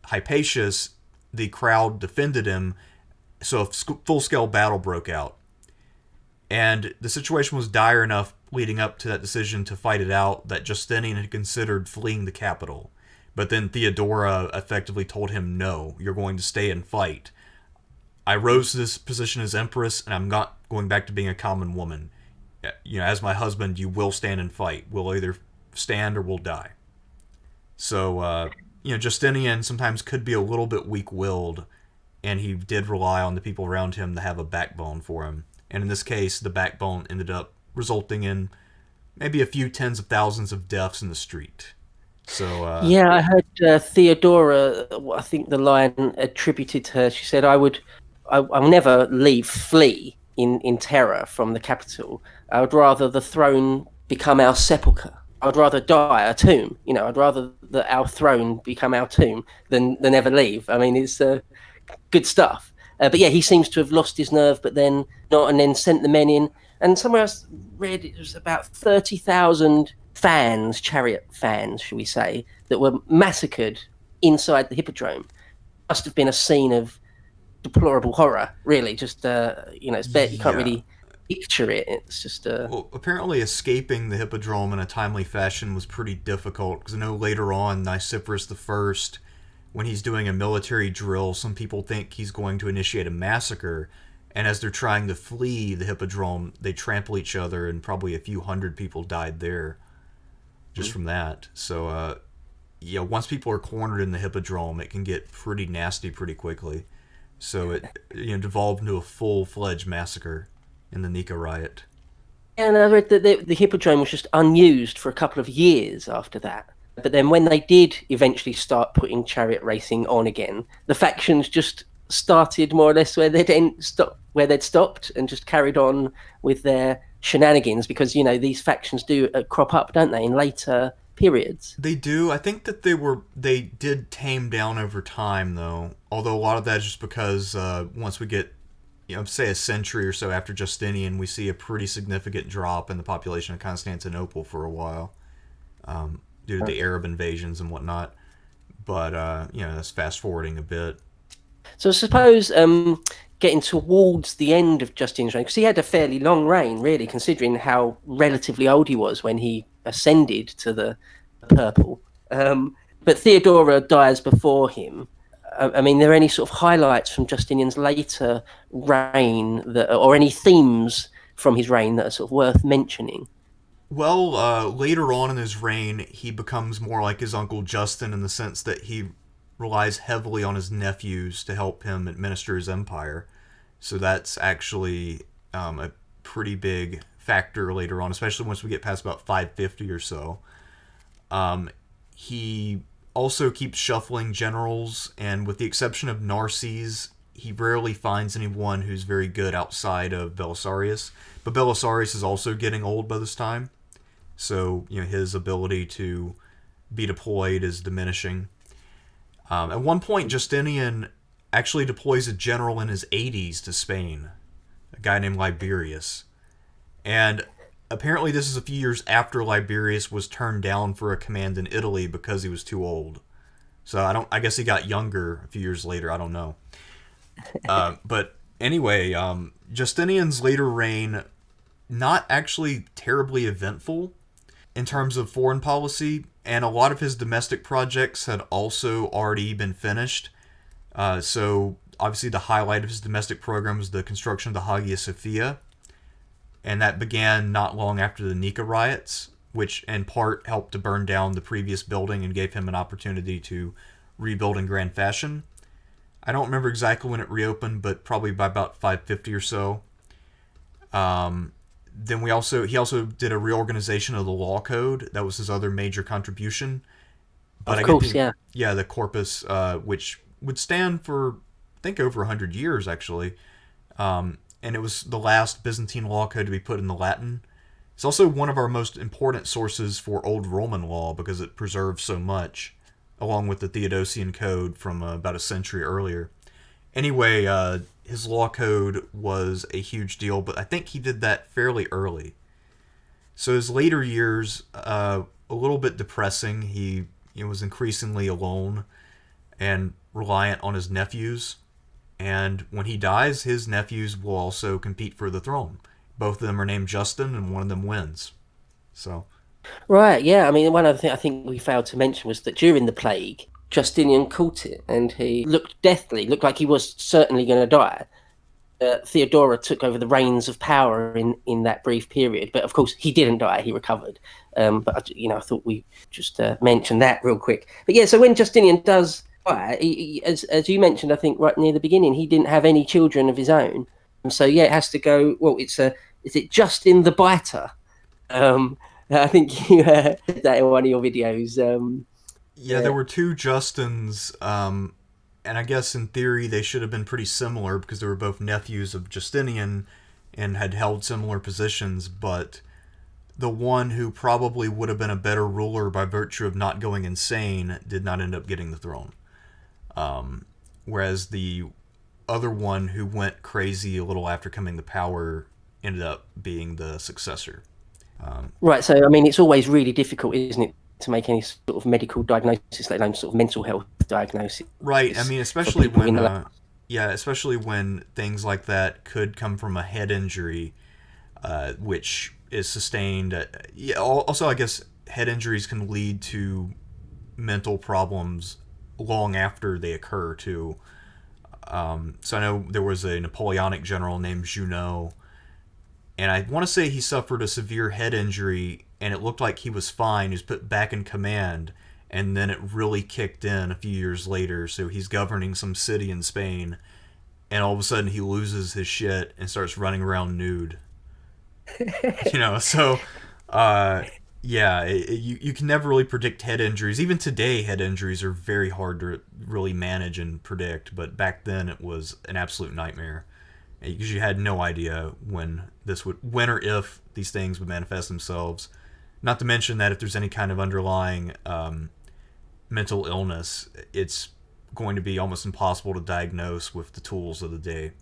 Hypatius, the crowd defended him, so a full-scale battle broke out. And the situation was dire enough leading up to that decision to fight it out that Justinian had considered fleeing the capital. But then Theodora effectively told him, no, you're going to stay and fight. I rose to this position as Empress, and I'm not going back to being a common woman. As my husband, you will stand and fight. We'll either stand or we'll die. So, Justinian sometimes could be a little bit weak-willed, and he did rely on the people around him to have a backbone for him. And in this case, the backbone ended up resulting in maybe a few tens of thousands of deaths in the street. So I heard Theodora. I think the line attributed to her. She said, "I'll never flee in terror from the capital. I would rather the throne become our sepulchre. I'd rather die a tomb. I'd rather that our throne become our tomb than ever leave." I mean, it's good stuff. But yeah, he seems to have lost his nerve, but then not, and then sent the men in. And somewhere else read it was about 30,000 fans, Chariot fans, shall we say, that were massacred inside the Hippodrome. Must have been a scene of deplorable horror, really. Just, you can't really picture it. It's just... Well, apparently escaping the Hippodrome in a timely fashion was pretty difficult, because I know later on, Nicephorus I, when he's doing a military drill, some people think he's going to initiate a massacre, and as they're trying to flee the Hippodrome, they trample each other, and probably a few hundred people died there just from that. So, once people are cornered in the Hippodrome, it can get pretty nasty pretty quickly. So it devolved into a full-fledged massacre in the Nika Riot. And I read that the Hippodrome was just unused for a couple of years after that. But then when they did eventually start putting chariot racing on again, the factions just started more or less where they'd stopped and just carried on with their shenanigans, because these factions do crop up, don't they, in later periods? They do. I think that they did tame down over time, though. Although a lot of that is just because once we get, say a century or so after Justinian, we see a pretty significant drop in the population of Constantinople for a while. Due to the Arab invasions and whatnot. But, that's fast-forwarding a bit. So I suppose getting towards the end of Justinian's reign, because he had a fairly long reign, really, considering how relatively old he was when he ascended to the purple. But Theodora dies before him. I mean, are there any sort of highlights from Justinian's later reign, or any themes from his reign that are sort of worth mentioning? Well, later on in his reign, he becomes more like his uncle Justin in the sense that he relies heavily on his nephews to help him administer his empire. So that's actually a pretty big factor later on, especially once we get past about 550 or so. He also keeps shuffling generals, and with the exception of Narses, he rarely finds anyone who's very good outside of Belisarius. But Belisarius is also getting old by this time. So, his ability to be deployed is diminishing. At one point, Justinian actually deploys a general in his 80s to Spain, a guy named Liberius. And apparently this is a few years after Liberius was turned down for a command in Italy because he was too old. So I guess he got younger a few years later, I don't know. But anyway, Justinian's later reign, not actually terribly eventful in terms of foreign policy, and a lot of his domestic projects had also already been finished. So obviously the highlight of his domestic program was the construction of the Hagia Sophia, and that began not long after the Nika Riots, which in part helped to burn down the previous building and gave him an opportunity to rebuild in grand fashion. I don't remember exactly when it reopened, but probably by about 550 or so. Then he also did a reorganization of the law code. That was his other major contribution. But the corpus, which would stand for, I think, over 100 years, actually. And it was the last Byzantine law code to be put in the Latin. It's also one of our most important sources for Old Roman law because it preserves so much, along with the Theodosian Code from about a century earlier. Anyway, his law code was a huge deal, but I think he did that fairly early. So his later years, a little bit depressing. He was increasingly alone and reliant on his nephews. And when he dies, his nephews will also compete for the throne. Both of them are named Justin, and one of them wins. So, Right, yeah. I mean, one other thing I think we failed to mention was that during the plague, Justinian caught it, and he looked deathly, looked like he was certainly going to die. Theodora took over the reins of power in that brief period, but of course he didn't die; he recovered. But I thought we just mention that real quick. But yeah, so when Justinian does die, as you mentioned, I think right near the beginning, he didn't have any children of his own, and so yeah, it has to go. Well, is it Justin the Biter? I think you heard that in one of your videos. Yeah, there were two Justins, and I guess in theory they should have been pretty similar because they were both nephews of Justinian and had held similar positions, but the one who probably would have been a better ruler by virtue of not going insane did not end up getting the throne. Whereas the other one who went crazy a little after coming to power ended up being the successor. Right, so I mean, it's always really difficult, isn't it, to make any sort of medical diagnosis, let alone sort of mental health diagnosis. Right. I mean, especially when, especially when things like that could come from a head injury, which is sustained. Also, I guess head injuries can lead to mental problems long after they occur too. So I know there was a Napoleonic general named Junot, and I want to say he suffered a severe head injury, and it looked like he was fine. He was put back in command, and then it really kicked in a few years later. So he's governing some city in Spain, and all of a sudden he loses his shit and starts running around nude. So you can never really predict head injuries. Even today, head injuries are very hard to really manage and predict, but back then it was an absolute nightmare because you had no idea when or if these things would manifest themselves. Not to mention that if there's any kind of underlying mental illness, it's going to be almost impossible to diagnose with the tools of the day.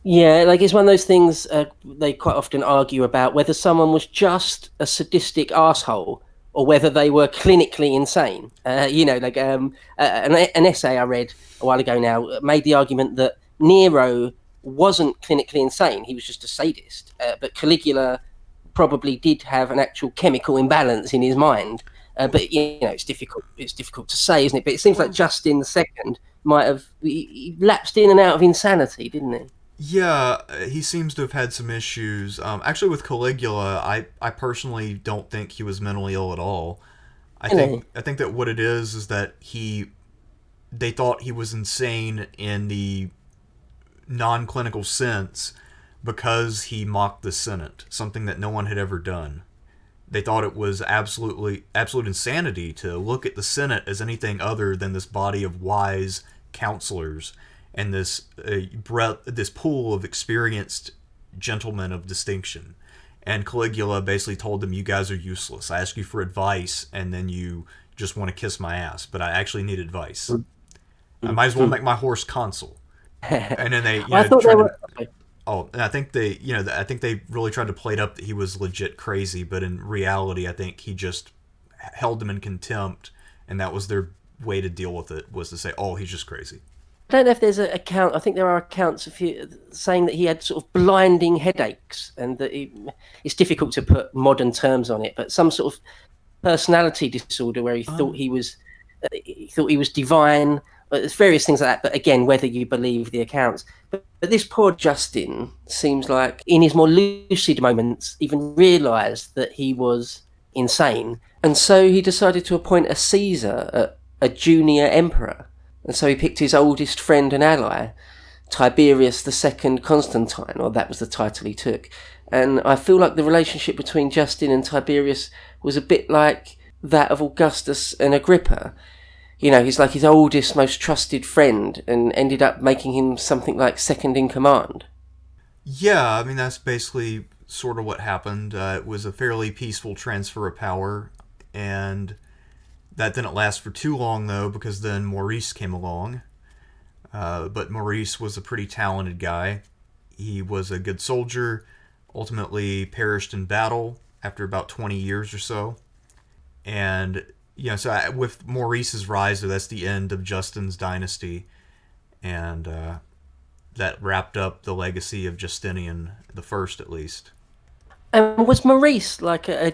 Yeah, like it's one of those things they quite often argue about whether someone was just a sadistic asshole or whether they were clinically insane. An essay I read a while ago now made the argument that Nero wasn't clinically insane; he was just a sadist. But Caligula probably did have an actual chemical imbalance in his mind. But it's difficult. It's difficult to say, isn't it? But it seems like Justin II might have he lapsed in and out of insanity, didn't he? Yeah, he seems to have had some issues. Actually, with Caligula, I personally don't think he was mentally ill at all. I think that what it is that they thought he was insane in the non-clinical sense because he mocked the Senate, something that no one had ever done. They thought it was absolute insanity to look at the Senate as anything other than this body of wise counselors and this pool of experienced gentlemen of distinction. And Caligula basically told them, you guys are useless. I ask you for advice, and then you just want to kiss my ass. But I actually need advice. I might as well make my horse consul. And then they, and I think they really tried to play it up that he was legit crazy. But in reality, I think he just held them in contempt, and that was their way to deal with it, was to say, oh, he's just crazy. I don't know if there's an account. I think there are accounts saying that he had sort of blinding headaches, and that it's difficult to put modern terms on it, but some sort of personality disorder where he thought he was divine. There's various things like that. But again, whether you believe the accounts, but this poor Justin seems like in his more lucid moments even realised that he was insane, and so he decided to appoint a Caesar, a junior emperor. And so he picked his oldest friend and ally, Tiberius II Constantine, or that was the title he took. And I feel like the relationship between Justin and Tiberius was a bit like that of Augustus and Agrippa. He's like his oldest, most trusted friend, and ended up making him something like second in command. Yeah, I mean, that's basically sort of what happened. It was a fairly peaceful transfer of power, and that didn't last for too long, though, because then Maurice came along. But Maurice was a pretty talented guy. He was a good soldier, ultimately perished in battle after about 20 years or so. And, so with Maurice's rise, that's the end of Justin's dynasty. And that wrapped up the legacy of Justinian I, at least. And was Maurice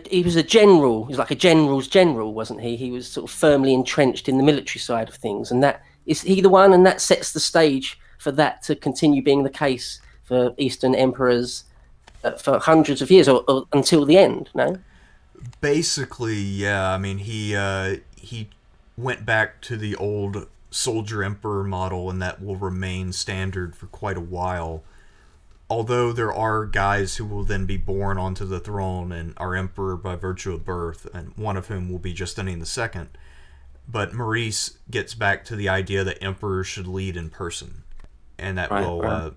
he was a general? He was like a general's general, wasn't he? He was sort of firmly entrenched in the military side of things. And that is he the one? And that sets the stage for that to continue being the case for Eastern emperors for hundreds of years or until the end, no? Basically, yeah. I mean, he went back to the old soldier emperor model, and that will remain standard for quite a while. Although there are guys who will then be born onto the throne and are emperor by virtue of birth, and one of whom will be Justinian II. But Maurice gets back to the idea that emperors should lead in person, and that will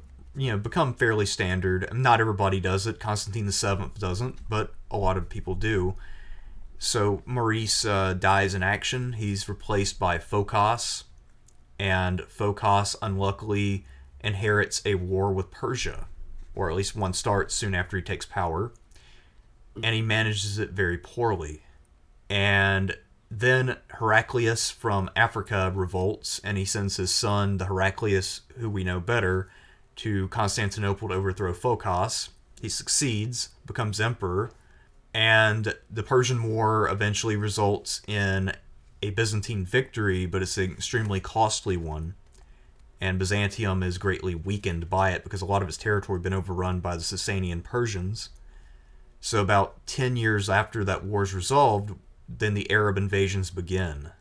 become fairly standard. Not everybody does it. Constantine VII doesn't, but a lot of people do. So Maurice dies in action. He's replaced by Phocas, and Phocas unluckily inherits a war with Persia, or at least one starts soon after he takes power, and he manages it very poorly. And then Heraclius from Africa revolts, and he sends his son, the Heraclius who we know better, to Constantinople to overthrow Phocas. He succeeds, becomes emperor, and the Persian War eventually results in a Byzantine victory, but it's an extremely costly one. And Byzantium is greatly weakened by it because a lot of its territory had been overrun by the Sasanian Persians. So about 10 years after that war is resolved, then the Arab invasions begin.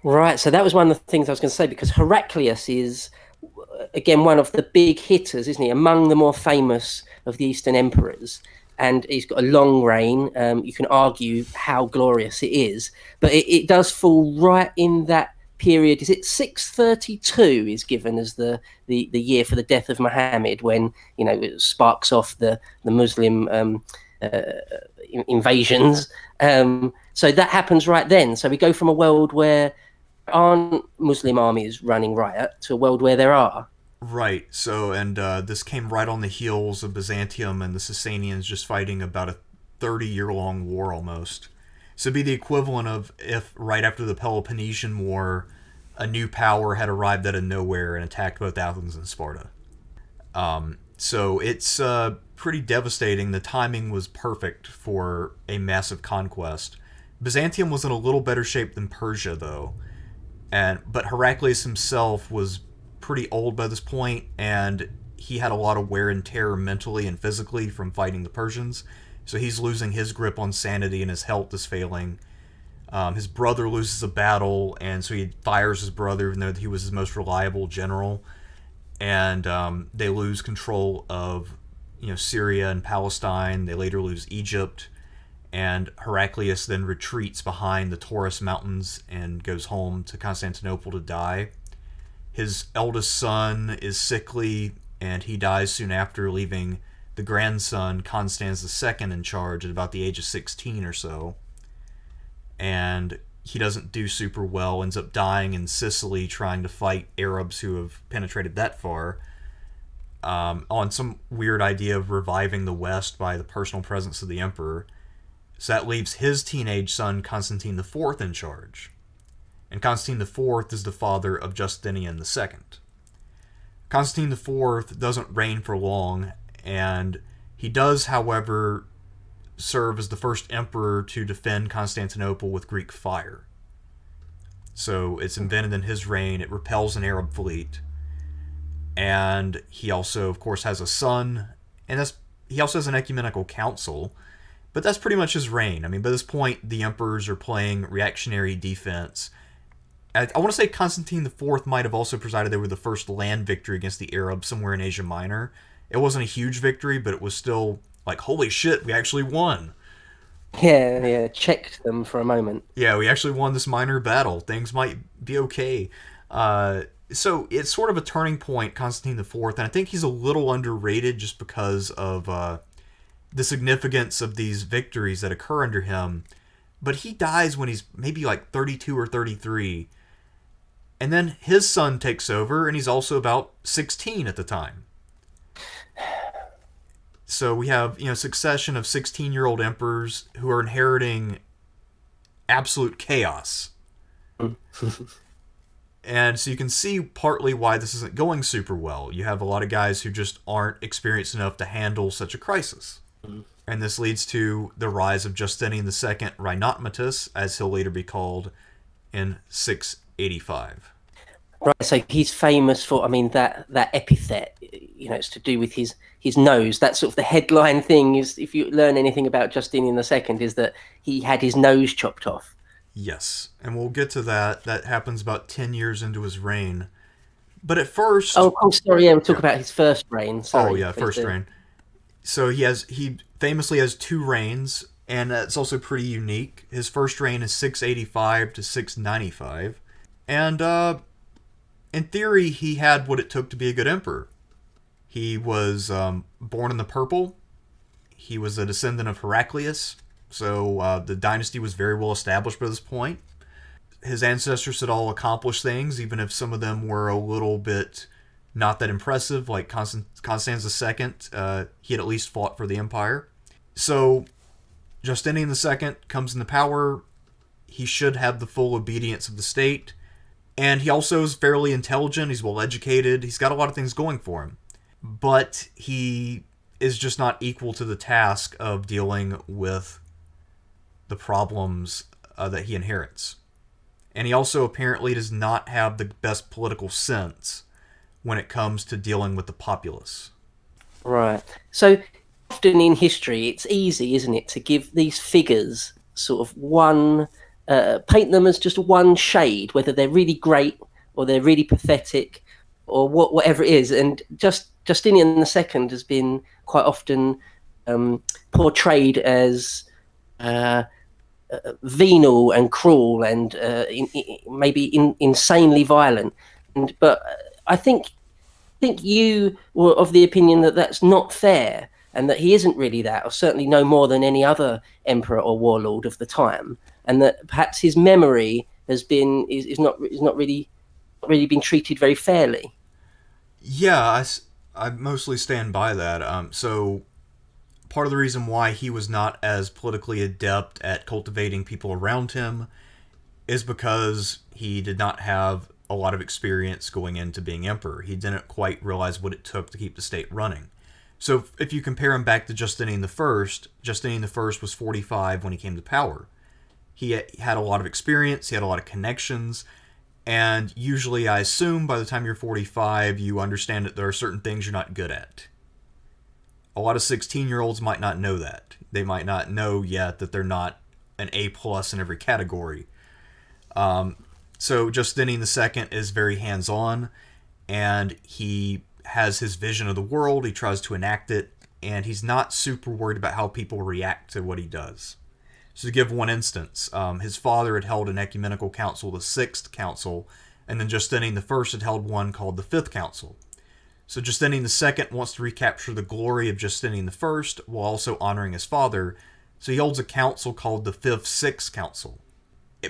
Right, so that was one of the things I was going to say, because Heraclius is, again, one of the big hitters, isn't he? Among the more famous of the Eastern emperors. And he's got a long reign. You can argue how glorious it is, but it does fall right in that period. Is it 632 is given as the year for the death of Muhammad, when it sparks off the Muslim invasions. So that happens right then. So we go from a world where aren't Muslim armies running riot to a world where there are. Right. So, and this came right on the heels of Byzantium and the Sasanians just fighting about a 30-year-long war almost. So it'd be the equivalent of if right after the Peloponnesian War, a new power had arrived out of nowhere and attacked both Athens and Sparta. So it's pretty devastating. The timing was perfect for a massive conquest. Byzantium was in a little better shape than Persia, though. But Heraclius himself was pretty old by this point, and he had a lot of wear and tear mentally and physically from fighting the Persians. So he's losing his grip on sanity, and his health is failing. His brother loses a battle, and so he fires his brother, even though he was his most reliable general. And they lose control of Syria and Palestine. They later lose Egypt. And Heraclius then retreats behind the Taurus Mountains and goes home to Constantinople to die. His eldest son is sickly, and he dies soon after, leaving the grandson, Constans II, in charge at about the age of 16 or so. And he doesn't do super well, ends up dying in Sicily trying to fight Arabs who have penetrated that far, on some weird idea of reviving the West by the personal presence of the emperor. So that leaves his teenage son, Constantine IV, in charge. And Constantine IV is the father of Justinian II. Constantine IV doesn't reign for long, and he does, however, serve as the first emperor to defend Constantinople with Greek fire. So it's invented in his reign. It repels an Arab fleet. And he also, of course, has a son, and he also has an ecumenical council. But that's pretty much his reign. I mean, by this point, the emperors are playing reactionary defense. I want to say Constantine IV might have also presided over the first land victory against the Arabs somewhere in Asia Minor. It wasn't a huge victory, but it was still like, holy shit, we actually won. Yeah, checked them for a moment. Yeah, we actually won this minor battle. Things might be okay. So it's sort of a turning point, Constantine IV, and I think he's a little underrated just because of the significance of these victories that occur under him. But he dies when he's maybe like 32 or 33. And then his son takes over, and he's also about 16 at the time. So we have, succession of 16-year-old emperors who are inheriting absolute chaos. And so you can see partly why this isn't going super well. You have a lot of guys who just aren't experienced enough to handle such a crisis. And this leads to the rise of Justinian II Rhinotmatus, as he'll later be called, in 685. Right, so he's famous for, that epithet, it's to do with his nose. That's sort of the headline thing, is if you learn anything about Justinian II, is that he had his nose chopped off. Yes, and we'll get to that. That happens about 10 years into his reign. But at first... Oh, sorry, yeah, we'll talk about his first reign. Sorry, oh, yeah, first reign. So he famously has 2 reigns, and that's also pretty unique. His first reign is 685 to 695. And, in theory, he had what it took to be a good emperor. He was born in the purple. He was a descendant of Heraclius. So the dynasty was very well established by this point. His ancestors had all accomplished things, even if some of them were a little bit not that impressive, like Constans II. He had at least fought for the empire. So Justinian II comes into power. He should have the full obedience of the state. And he also is fairly intelligent. He's well educated. He's got a lot of things going for him. But he is just not equal to the task of dealing with the problems that he inherits. And he also apparently does not have the best political sense when it comes to dealing with the populace. Right. So often in history, it's easy, isn't it, to give these figures sort of paint them as just one shade, whether they're really great or they're really pathetic or whatever it is. And Justinian II has been quite often portrayed as venal and cruel and maybe insanely violent. But I think you were of the opinion that that's not fair, and that he isn't really that, or certainly no more than any other emperor or warlord of the time, and that perhaps his memory is not really been treated very fairly. Yeah, I mostly stand by that. So part of the reason why he was not as politically adept at cultivating people around him is because he did not have a lot of experience going into being emperor. He didn't quite realize what it took to keep the state running. So if you compare him back to Justinian I, Justinian I was 45 when he came to power. He had a lot of experience, he had a lot of connections, and usually I assume by the time you're 45, you understand that there are certain things you're not good at. A lot of 16-year-olds might not know that. They might not know yet that they're not an A+ in every category. So Justinian II is very hands-on, and he has his vision of the world, he tries to enact it, and he's not super worried about how people react to what he does. So to give one instance, his father had held an ecumenical council, the Sixth Council, and then Justinian I had held one called the Fifth Council. So Justinian II wants to recapture the glory of Justinian I while also honoring his father, so he holds a council called the Fifth-Sixth Council.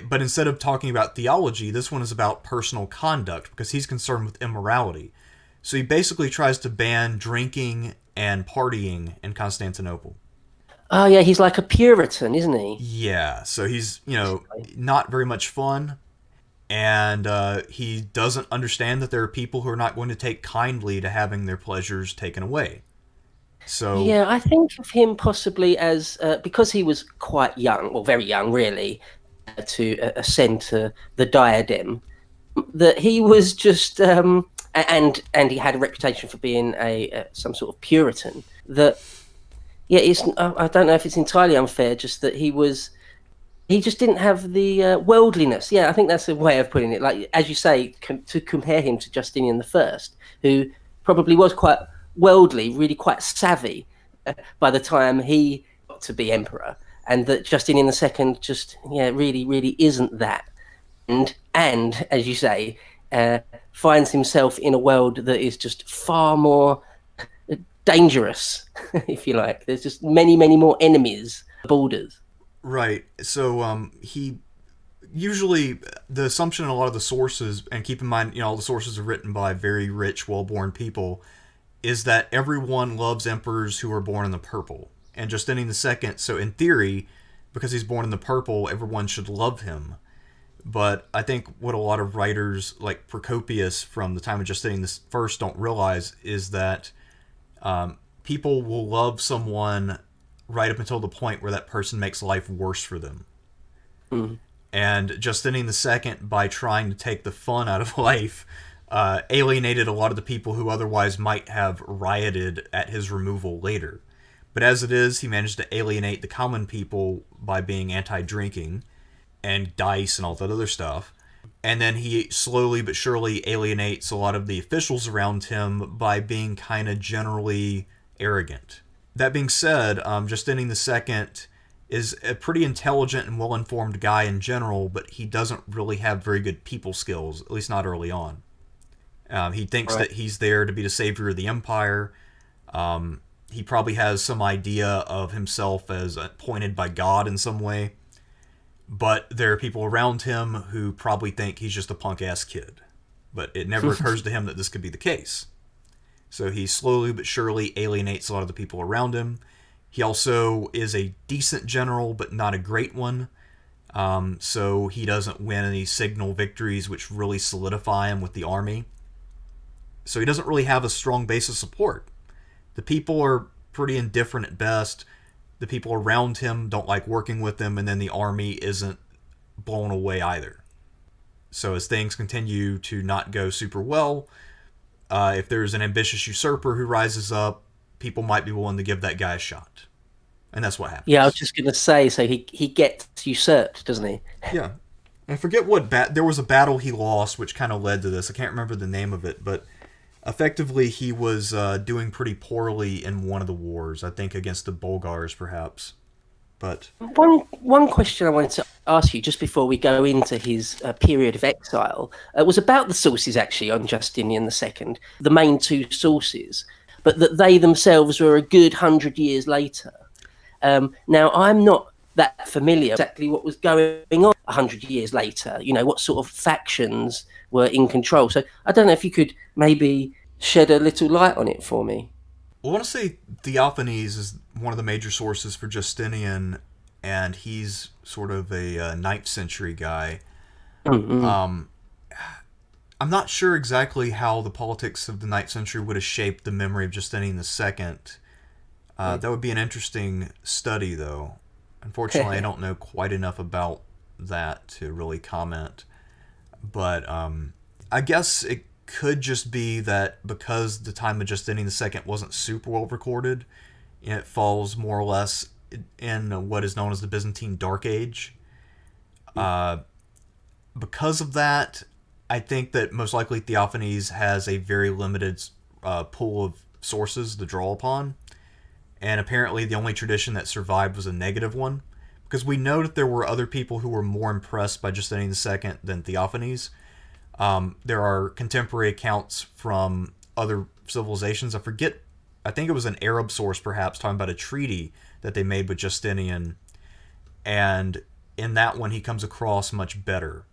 But instead of talking about theology, this one is about personal conduct, because he's concerned with immorality. So he basically tries to ban drinking and partying in Constantinople. Oh, yeah, he's like a Puritan, isn't he? Yeah, so he's, not very much fun, and he doesn't understand that there are people who are not going to take kindly to having their pleasures taken away. So yeah, I think of him possibly as, because he was quite young, or very young, really, to ascend to the diadem, that he was just, and he had a reputation for being some sort of Puritan, that, yeah, I don't know if it's entirely unfair, just that he just didn't have the worldliness. Yeah, I think that's a way of putting it. Like, as you say, to compare him to Justinian I, who probably was quite worldly, really quite savvy by the time he got to be emperor, and that Justinian II just, really, really isn't that. And as you say, finds himself in a world that is just far more dangerous, if you like. There's just many, many more enemies, borders. Right. So he usually, the assumption in a lot of the sources, and keep in mind, all the sources are written by very rich, well-born people, is that everyone loves emperors who are born in the purple. And Justinian II, so in theory, because he's born in the purple, everyone should love him. But I think what a lot of writers like Procopius from the time of Justinian I don't realize is that people will love someone right up until the point where that person makes life worse for them. Mm. And Justinian II, by trying to take the fun out of life, alienated a lot of the people who otherwise might have rioted at his removal later. But as it is, he managed to alienate the common people by being anti-drinking and dice and all that other stuff. And then he slowly but surely alienates a lot of the officials around him by being kind of generally arrogant. That being said, Justinian II is a pretty intelligent and well-informed guy in general, but he doesn't really have very good people skills, at least not early on. He thinks that he's there to be the savior of the empire. He probably has some idea of himself as appointed by God in some way. But there are people around him who probably think he's just a punk-ass kid. But it never occurs to him that this could be the case. So he slowly but surely alienates a lot of the people around him. He also is a decent general, but not a great one. So he doesn't win any signal victories which really solidify him with the army. So he doesn't really have a strong base of support. The people are pretty indifferent at best. The people around him don't like working with him, and then the army isn't blown away either. So as things continue to not go super well, if there's an ambitious usurper who rises up, people might be willing to give that guy a shot. And that's what happens. Yeah, I was just going to say, so he gets usurped, doesn't he? Yeah. I forget what there was a battle he lost which kind of led to this. I can't remember the name of it, but effectively he was doing pretty poorly in one of the wars, I think against the Bulgars perhaps. But one question I wanted to ask you just before we go into his period of exile was about the sources actually on Justinian II, the main two sources, but that they themselves were a good 100 years later. Now, I'm not that familiar exactly what was going on 100 years later, what sort of factions were in control. So I don't know if you could maybe shed a little light on it for me. Well, I want to say Theophanes is one of the major sources for Justinian, and he's sort of a 9th century guy. Mm-hmm. I'm not sure exactly how the politics of the 9th century would have shaped the memory of Justinian II. That would be an interesting study, though. Unfortunately, I don't know quite enough about that to really comment. But I guess it could just be that because the time of Justinian II wasn't super well recorded, it falls more or less in what is known as the Byzantine Dark Age. Because of that, I think that most likely Theophanes has a very limited pool of sources to draw upon. And apparently the only tradition that survived was a negative one. Because we know that there were other people who were more impressed by Justinian II than Theophanes. There are contemporary accounts from other civilizations. I think it was an Arab source perhaps, talking about a treaty that they made with Justinian. And in that one, he comes across much better.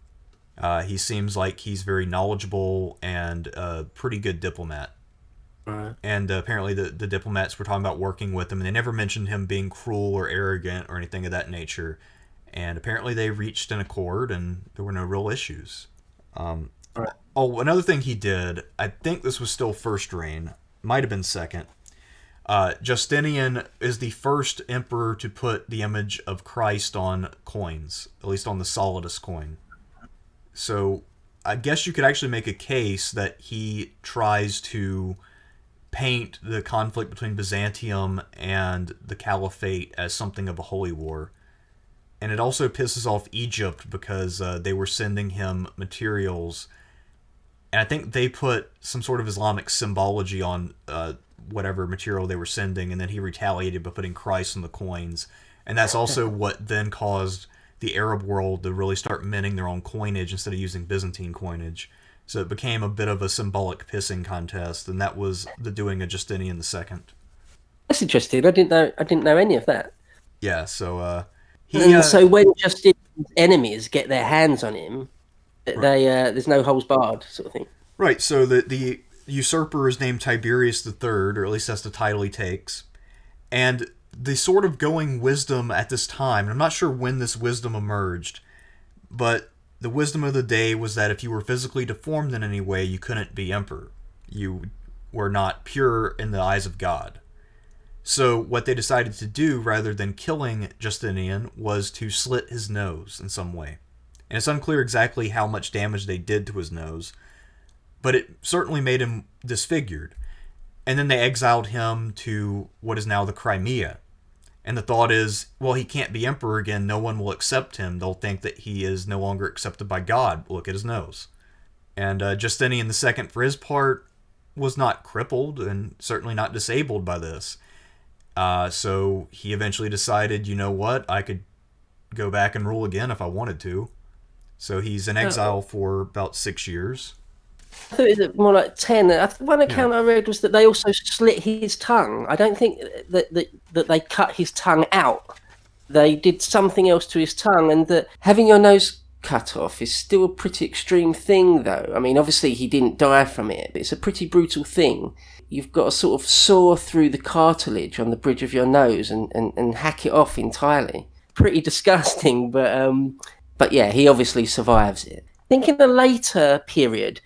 He seems like he's very knowledgeable and a pretty good diplomat. Right. And apparently the diplomats were talking about working with him, and they never mentioned him being cruel or arrogant or anything of that nature. And apparently they reached an accord, and there were no real issues. Right. Oh, another thing he did, I think this was still first reign, might have been second. Justinian is the first emperor to put the image of Christ on coins, at least on the solidus coin. So I guess you could actually make a case that he tries to paint the conflict between Byzantium and the Caliphate as something of a holy war. And it also pisses off Egypt because they were sending him materials. And I think they put some sort of Islamic symbology on whatever material they were sending, and then he retaliated by putting Christ on the coins. And that's also what then caused the Arab world to really start minting their own coinage instead of using Byzantine coinage. So it became a bit of a symbolic pissing contest, and that was the doing of Justinian II. That's interesting. I didn't know any of that. Yeah, so he And so when Justinian's enemies get their hands on him, there's no holes barred sort of thing. right. So the usurper is named Tiberius III, or at least that's the title he takes. And the sort of going wisdom at this time, and I'm not sure when this wisdom emerged, but the wisdom of the day was that if you were physically deformed in any way, you couldn't be emperor. You were not pure in the eyes of God. So what they decided to do, rather than killing Justinian, was to slit his nose in some way. And it's unclear exactly how much damage they did to his nose, but it certainly made him disfigured. And then they exiled him to what is now the Crimea. And the thought is, well, he can't be emperor again. No one will accept him. They'll think that he is no longer accepted by God. Look at his nose. And Justinian II, for his part, was not crippled and certainly not disabled by this. So he eventually decided, you know what, I could go back and rule again if I wanted to. So he's in exile for about 6 years. I thought it was more like 10. One account I read was that they also slit his tongue. I don't think that they cut his tongue out. They did something else to his tongue, and that having your nose cut off is still a pretty extreme thing, though. I mean, obviously he didn't die from it, but it's a pretty brutal thing. You've got to sort of saw through the cartilage on the bridge of your nose and hack it off entirely. Pretty disgusting, but yeah, he obviously survives it. I think in a later period,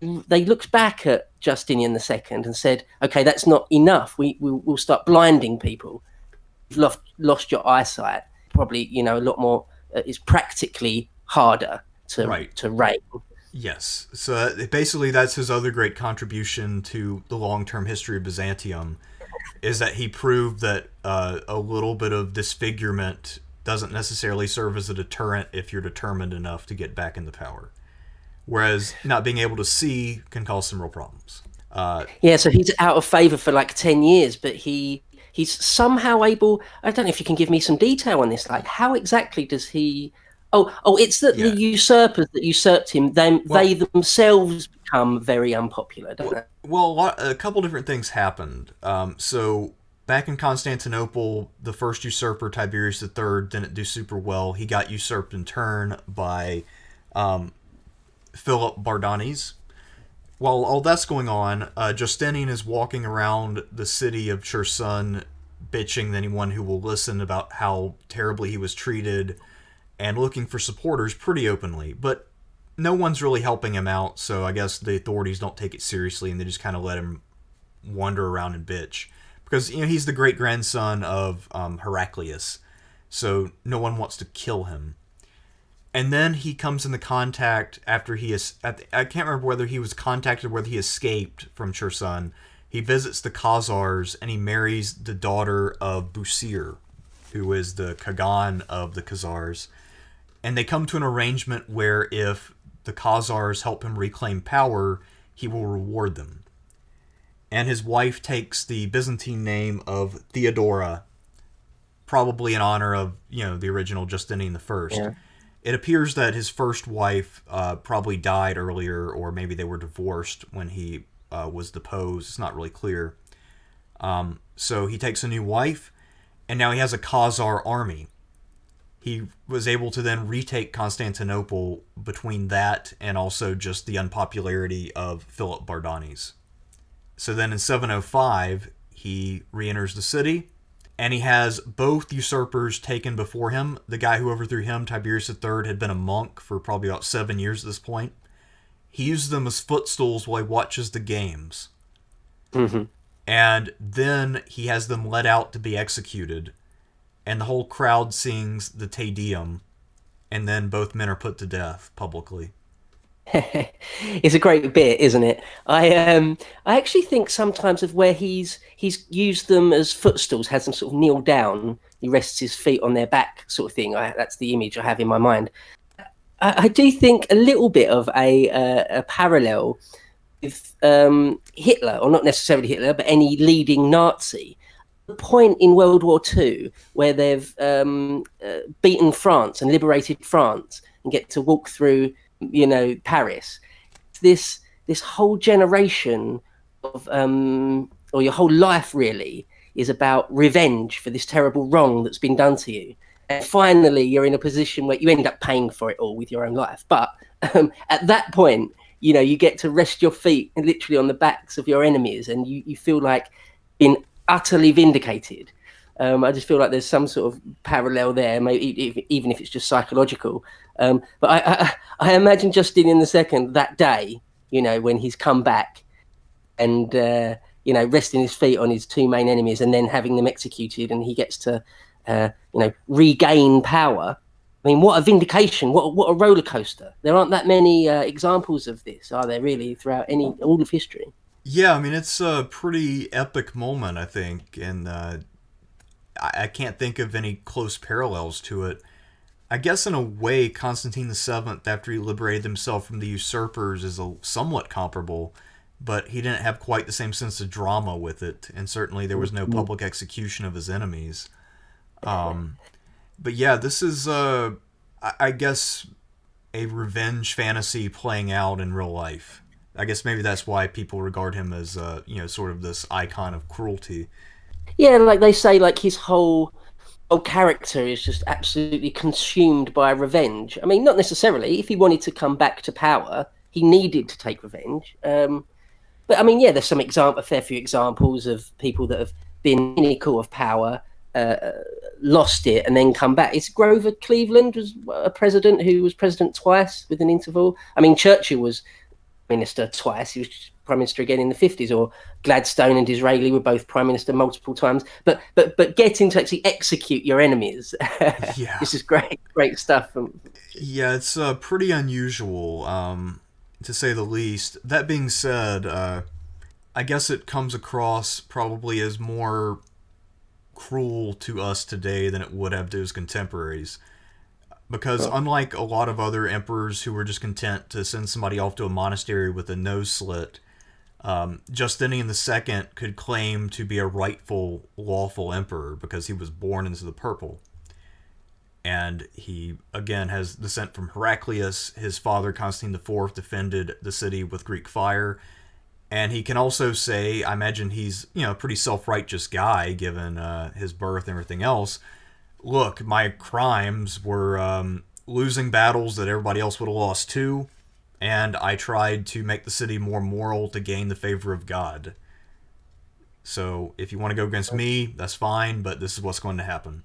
they looked back at Justinian II and said, okay, that's not enough. We'll start blinding people. You've lost your eyesight. Probably, a lot more, it's practically harder to reign. Yes. So basically that's his other great contribution to the long-term history of Byzantium, is that he proved that a little bit of disfigurement doesn't necessarily serve as a deterrent if you're determined enough to get back into power. Whereas not being able to see can cause some real problems. Yeah, so he's out of favour for like 10 years, but he's somehow able... I don't know if you can give me some detail on this. Like, how exactly does he... Oh! It's that the usurpers that usurped him, they themselves become very unpopular, don't they? Well, a couple different things happened. So back in Constantinople, the first usurper, Tiberius III, didn't do super well. He got usurped in turn by Philip Bardanes. While all that's going on, Justinian is walking around the city of Cherson, bitching to anyone who will listen about how terribly he was treated, and looking for supporters pretty openly. But no one's really helping him out, so I guess the authorities don't take it seriously, and they just kind of let him wander around and bitch. Because, he's the great-grandson of Heraclius, so no one wants to kill him. And then he comes into contact after he is... I can't remember whether he was contacted or whether he escaped from Cherson. He visits the Khazars, and he marries the daughter of Busir, who is the Kagan of the Khazars. And they come to an arrangement where if the Khazars help him reclaim power, he will reward them. And his wife takes the Byzantine name of Theodora, probably in honor of, the original Justinian I. Yeah. It appears that his first wife probably died earlier, or maybe they were divorced when he was deposed. It's not really clear. So he takes a new wife, and now he has a Khazar army. He was able to then retake Constantinople between that and also just the unpopularity of Philip Bardanes. So then in 705, he re-enters the city, and he has both usurpers taken before him. The guy who overthrew him, Tiberius III, had been a monk for probably about 7 years at this point. He uses them as footstools while he watches the games. Mm-hmm. And then he has them led out to be executed, and the whole crowd sings the Te Deum, and then both men are put to death publicly. It's a great bit, isn't it? I actually think sometimes of where he's used them as footstools, has them sort of kneel down, he rests his feet on their back, sort of thing. That's the image I have in my mind. I do think a little bit of a parallel with Hitler, or not necessarily Hitler, but any leading Nazi. The point in World War II where they've beaten France and liberated France and get to walk through, Paris. This whole generation of, or your whole life really, is about revenge for this terrible wrong that's been done to you. And finally, you're in a position where you end up paying for it all with your own life. But at that point, you get to rest your feet literally on the backs of your enemies, and you feel like being utterly vindicated. I just feel like there's some sort of parallel there, maybe even if it's just psychological. But I imagine Justinian II that day, when he's come back and, resting his feet on his two main enemies and then having them executed, and he gets to, regain power. I mean, what a vindication! What a roller coaster! There aren't that many examples of this, are there? Really, throughout all of history. Yeah, I mean, it's a pretty epic moment, I think, and I can't think of any close parallels to it. I guess in a way, Constantine VII, after he liberated himself from the usurpers, is somewhat comparable, but he didn't have quite the same sense of drama with it, and certainly there was no public execution of his enemies. But yeah, this is, I guess, a revenge fantasy playing out in real life. I guess maybe that's why people regard him as, sort of this icon of cruelty. Yeah, like they say, like his whole character is just absolutely consumed by revenge. I mean, not necessarily. If he wanted to come back to power, he needed to take revenge. But I mean, yeah, there's a fair few examples of people that have been pinnacle of power, lost it, and then come back. It's Grover Cleveland was a president who was president twice with an interval. I mean, Churchill was minister twice. He was prime minister again in the 50s, or Gladstone and Disraeli were both prime minister multiple times. But getting to actually execute your enemies, Yeah. This is great stuff. Yeah, it's pretty unusual, to say the least. That being said, I guess it comes across probably as more cruel to us today than it would have to his contemporaries. Because unlike a lot of other emperors who were just content to send somebody off to a monastery with a nose slit, Justinian II could claim to be a rightful, lawful emperor because he was born into the purple. And he, again, has descent from Heraclius. His father, Constantine IV, defended the city with Greek fire. And he can also say, I imagine he's, a pretty self-righteous guy, given his birth and everything else. Look, my crimes were losing battles that everybody else would have lost too, and I tried to make the city more moral to gain the favor of God. So if you want to go against me, that's fine, but this is what's going to happen.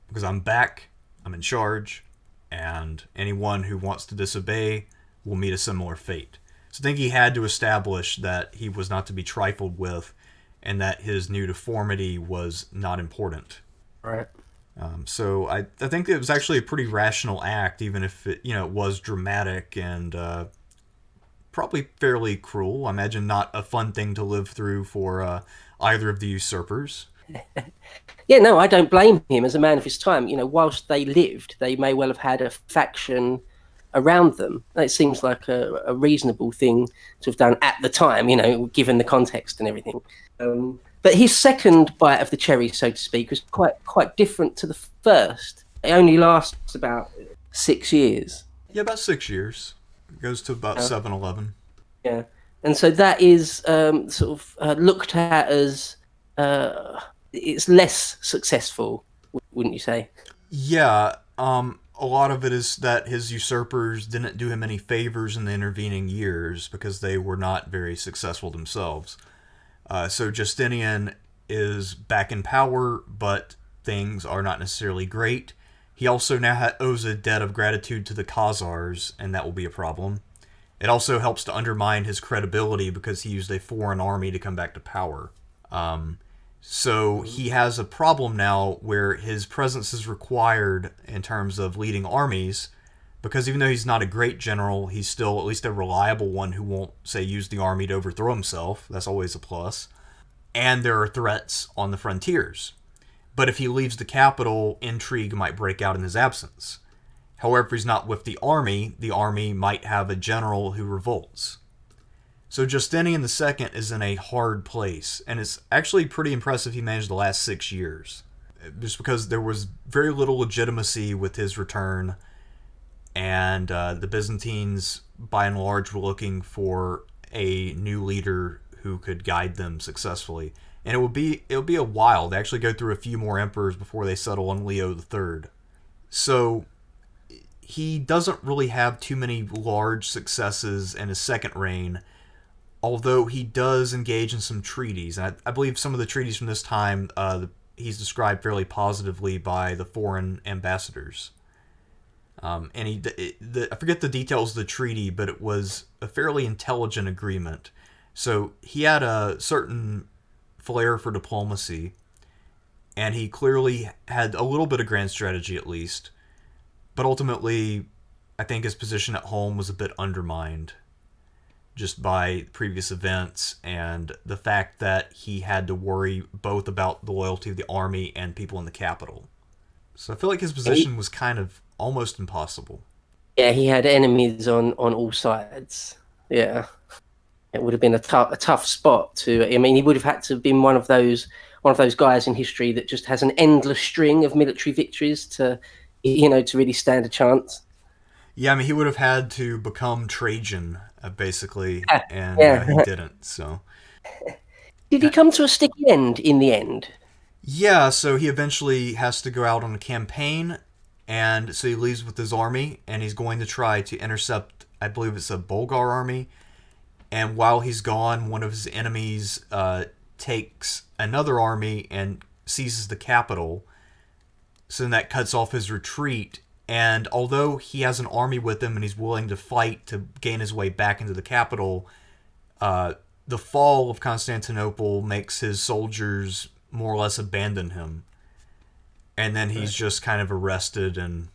Because I'm back, I'm in charge, and anyone who wants to disobey will meet a similar fate. So I think he had to establish that he was not to be trifled with, and that his new deformity was not important. Right. So I think it was actually a pretty rational act, even if it was dramatic and probably fairly cruel. I imagine not a fun thing to live through for either of the usurpers. Yeah, no, I don't blame him as a man of his time. Whilst they lived, they may well have had a faction around them. It seems like a reasonable thing to have done at the time, given the context and everything. But his second bite of the cherry, so to speak, was quite different to the first. It only lasts about 6 years. Yeah, about 6 years. It goes to about 7-11. Yeah, and so that is looked at as it's less successful, wouldn't you say? Yeah, a lot of it is that his usurpers didn't do him any favors in the intervening years because they were not very successful themselves. So Justinian is back in power, but things are not necessarily great. He also now owes a debt of gratitude to the Khazars, and that will be a problem. It also helps to undermine his credibility because he used a foreign army to come back to power. So he has a problem now where his presence is required in terms of leading armies, because even though he's not a great general, he's still at least a reliable one who won't, say, use the army to overthrow himself. That's always a plus. And there are threats on the frontiers. But if he leaves the capital, intrigue might break out in his absence. However, if he's not with the army might have a general who revolts. So Justinian II is in a hard place, and it's actually pretty impressive he managed the last 6 years. Just because there was very little legitimacy with his return, and the Byzantines, by and large, were looking for a new leader who could guide them successfully. and it'll be a while. They actually go through a few more emperors before they settle on Leo III. So he doesn't really have too many large successes in his second reign, although he does engage in some treaties. And I believe some of the treaties from this time he's described fairly positively by the foreign ambassadors. And I forget the details of the treaty, but it was a fairly intelligent agreement. So he had a certain flair for diplomacy, and he clearly had a little bit of grand strategy at least. But ultimately, I think his position at home was a bit undermined just by previous events and the fact that he had to worry both about the loyalty of the army and people in the capital. So I feel like his position was kind of almost impossible. Yeah, he had enemies on all sides. Yeah, it would have been a tough spot to. I mean, he would have had to have been one of those guys in history that just has an endless string of military victories to really stand a chance. Yeah, I mean, he would have had to become Trajan, basically, and he didn't. So, did he come to a sticky end in the end? Yeah, so he eventually has to go out on a campaign, and so he leaves with his army, and he's going to try to intercept, I believe it's a Bulgar army, and while he's gone, one of his enemies takes another army and seizes the capital, so then that cuts off his retreat, and although he has an army with him and he's willing to fight to gain his way back into the capital, the fall of Constantinople makes his soldiers more or less abandon him. And then he's just kind of arrested and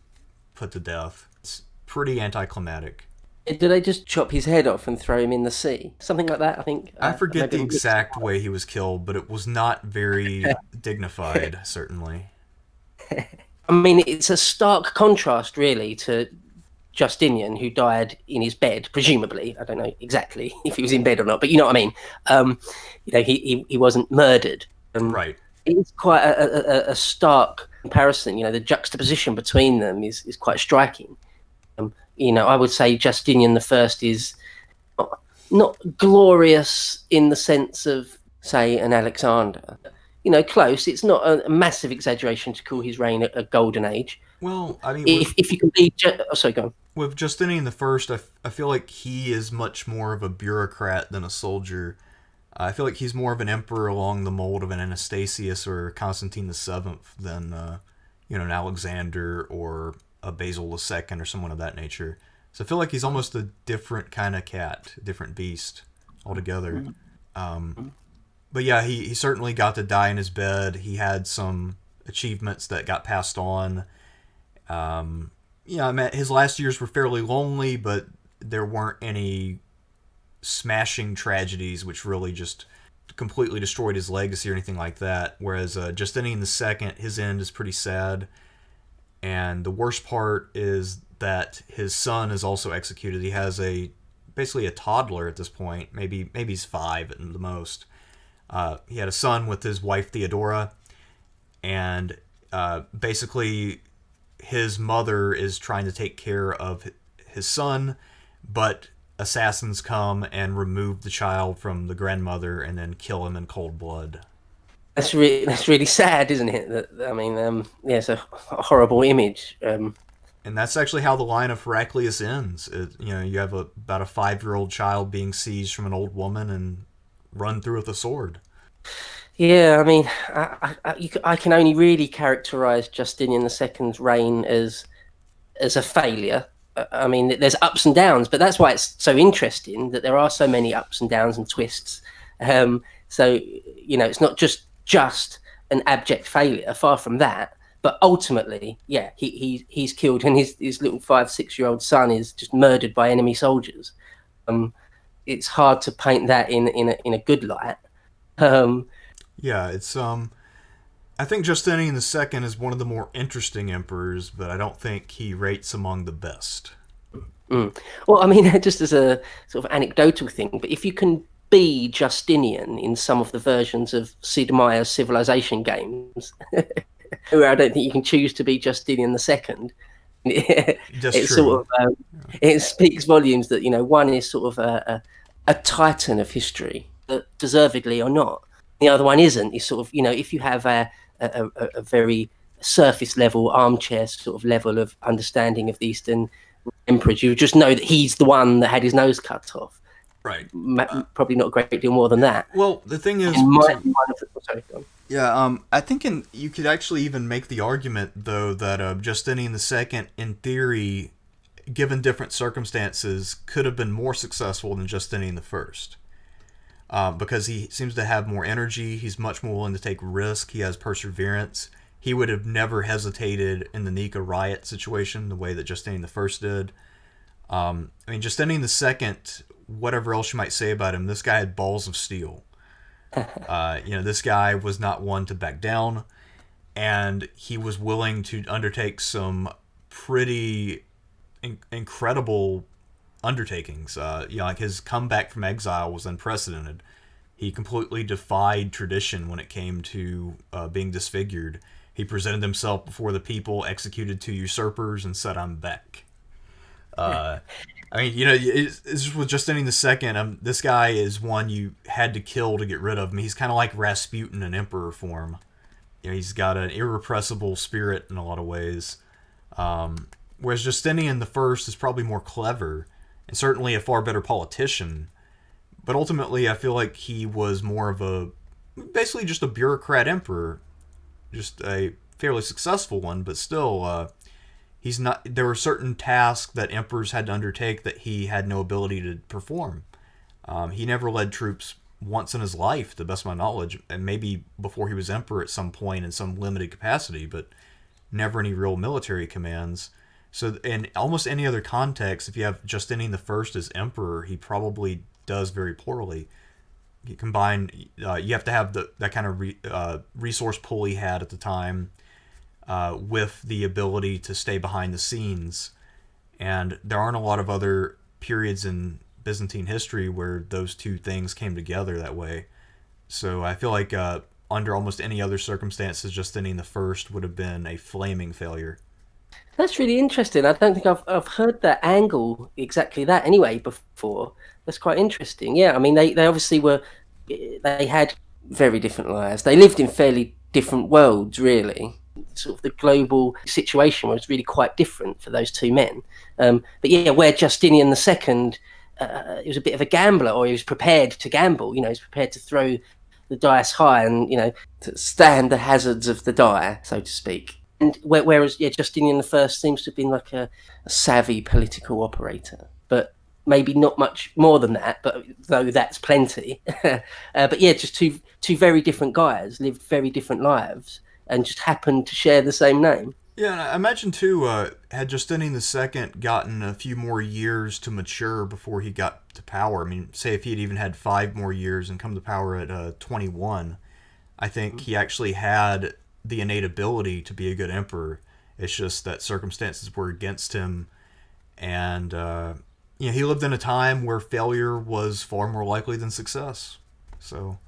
put to death. It's pretty anticlimactic. Did they just chop his head off and throw him in the sea? Something like that, I think. I forget the exact way he was killed, but it was not very dignified, certainly. I mean, it's a stark contrast, really, to Justinian, who died in his bed, presumably. I don't know exactly if he was in bed or not, but you know what I mean. He wasn't murdered. Right. It's quite a stark comparison. The juxtaposition between them is quite striking. I would say Justinian I is not glorious in the sense of, say, an Alexander. Close. It's not a massive exaggeration to call his reign a golden age. Well, I mean, if you can be, sorry, go on. With Justinian I, I feel like he is much more of a bureaucrat than a soldier. I feel like he's more of an emperor along the mold of an Anastasius or Constantine VII than, an Alexander or a Basil II or someone of that nature. So I feel like he's almost a different kind of cat, a different beast altogether. But yeah, he certainly got to die in his bed. He had some achievements that got passed on. His last years were fairly lonely, but there weren't any smashing tragedies which really just completely destroyed his legacy or anything like that. Whereas Justinian II, his end is pretty sad. And the worst part is that his son is also executed. He has basically a toddler at this point. Maybe he's 5 at the most. He had a son with his wife Theodora, and basically his mother is trying to take care of his son, but assassins come and remove the child from the grandmother and then kill him in cold blood. That's really sad, isn't it? It's a horrible image. And that's actually how the line of Heraclius ends. You have about a 5-year-old child being seized from an old woman and run through with a sword. Yeah, I mean, I can only really characterize Justinian II's reign as a failure. I mean, there's ups and downs, but that's why it's so interesting that there are so many ups and downs and twists. So it's not just an abject failure. Far from that. But ultimately, yeah, he's killed, and his little 5-6-year-old son is just murdered by enemy soldiers. It's hard to paint that in a good light. Yeah, it's I think Justinian II is one of the more interesting emperors, but I don't think he rates among the best. Well, I mean, just as a sort of anecdotal thing, but if you can be Justinian in some of the versions of Sid Meier's Civilization games, where I don't think you can choose to be Justinian II, it's sort of it speaks volumes that one is sort of a titan of history, deservedly or not. the other one isn't. It's sort of, if you have a very surface level, armchair sort of level of understanding of the Eastern emperors, you just know that he's the one that had his nose cut off. Right. Probably not a great deal more than that. Well, the thing is, sorry, go on. yeah, I think you could actually even make the argument, though, that Justinian II, in theory, given different circumstances, could have been more successful than Justinian I. Because he seems to have more energy, he's much more willing to take risk, he has perseverance. He would have never hesitated in the Nika Riot situation the way that Justinian I did. I mean, Justinian II, whatever else you might say about him, this guy had balls of steel. This guy was not one to back down, and he was willing to undertake some pretty incredible undertakings. Like his comeback from exile was unprecedented. He completely defied tradition when it came to being disfigured. He presented himself before the people, executed 2 usurpers, and said, "I'm back." I mean, it's just with Justinian II, this guy is one you had to kill to get rid of him. He's kind of like Rasputin in emperor form. He's got an irrepressible spirit in a lot of ways. Whereas Justinian I is probably more clever, and certainly a far better politician. But ultimately, I feel like he was more of basically just a bureaucrat emperor. Just a fairly successful one, but still, he's not. There were certain tasks that emperors had to undertake that he had no ability to perform. He never led troops once in his life, to the best of my knowledge, and maybe before he was emperor at some point in some limited capacity, but never any real military commands. So in almost any other context, if you have Justinian I as emperor, he probably does very poorly. You combine, you have to have that kind of resource pool he had at the time, with the ability to stay behind the scenes. And there aren't a lot of other periods in Byzantine history where those two things came together that way. So I feel like under almost any other circumstances, Justinian I would have been a flaming failure. That's really interesting. I don't think I've heard that angle exactly that anyway before. That's quite interesting. Yeah, I mean, they obviously they had very different lives. They lived in fairly different worlds, really. Sort of the global situation was really quite different for those two men. But yeah, where Justinian II, he was a bit of a gambler, or he was prepared to gamble. He was prepared to throw the dice high and, to stand the hazards of the die, so to speak. And whereas, Justinian I seems to have been like a savvy political operator, but maybe not much more than that, but though that's plenty. But yeah, just two very different guys, lived very different lives, and just happened to share the same name. Yeah, and I imagine too, had Justinian II gotten a few more years to mature before he got to power, I mean, say if he had even had 5 more years and come to power at 21, I think he actually had the innate ability to be a good emperor. It's just that circumstances were against him, and he lived in a time where failure was far more likely than success. So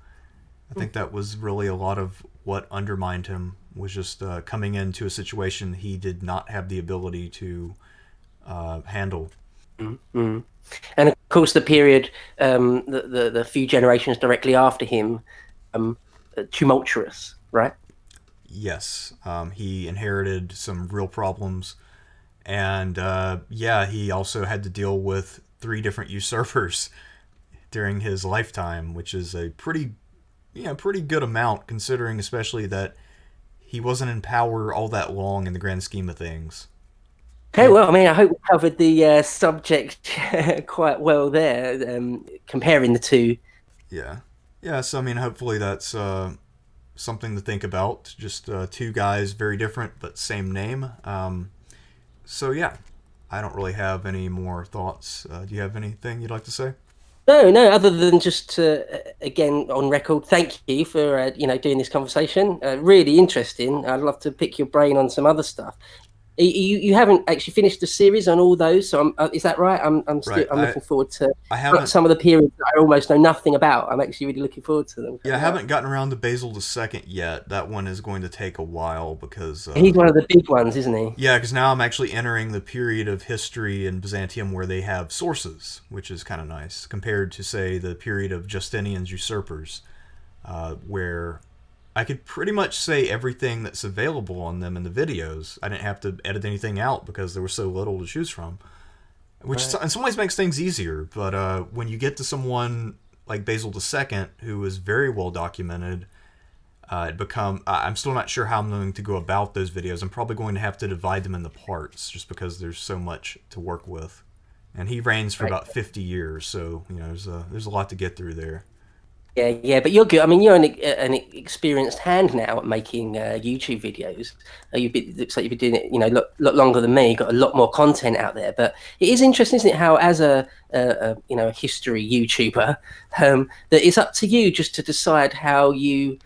I think that was really a lot of what undermined him, was just coming into a situation he did not have the ability to handle. Mm-hmm. And of course, the period, the few generations directly after him, tumultuous, right? Yes, he inherited some real problems, and he also had to deal with 3 different usurpers during his lifetime, which is a pretty good amount, considering especially that he wasn't in power all that long in the grand scheme of things. Okay, well, I mean, I hope we covered the subject quite well there, comparing the two. Yeah. So I mean, hopefully that's something to think about. Just 2 guys, very different but same name. So yeah, I don't really have any more thoughts. Do you have anything you'd like to say? No, other than just again on record, thank you for doing this conversation. Really interesting. I'd love to pick your brain on some other stuff. You haven't actually finished the series on all those, so is that right? I'm looking forward to some of the periods that I almost know nothing about. I'm actually really looking forward to them. Yeah, I haven't gotten around to Basil II yet. That one is going to take a while because he's one of the big ones, isn't he? Yeah, because now I'm actually entering the period of history in Byzantium where they have sources, which is kind of nice compared to, say, the period of Justinian's usurpers. where I could pretty much say everything that's available on them in the videos. I didn't have to edit anything out because there was so little to choose from, which in some ways makes things easier. But when you get to someone like Basil II, who is very well documented, I'm still not sure how I'm going to go about those videos. I'm probably going to have to divide them into parts just because there's so much to work with. And he reigns for about 50 years, so there's a lot to get through there. Yeah, but you're good. I mean, you're an experienced hand now at making YouTube videos. Looks like you've been doing it, lot longer than me. Got a lot more content out there. But it is interesting, isn't it? How as a history YouTuber, that it's up to you just to decide how you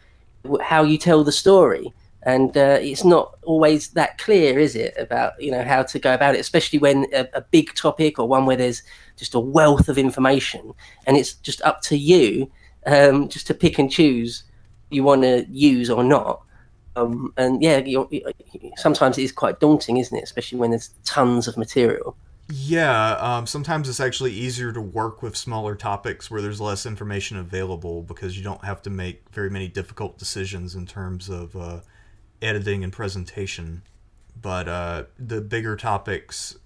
tell the story. And it's not always that clear, is it, about how to go about it, especially when a big topic or one where there's just a wealth of information, and it's just up to you just to pick and choose you want to use or not. And yeah, sometimes it is quite daunting, isn't it, especially when there's tons of material. Yeah, sometimes it's actually easier to work with smaller topics where there's less information available because you don't have to make very many difficult decisions in terms of editing and presentation. But the bigger topics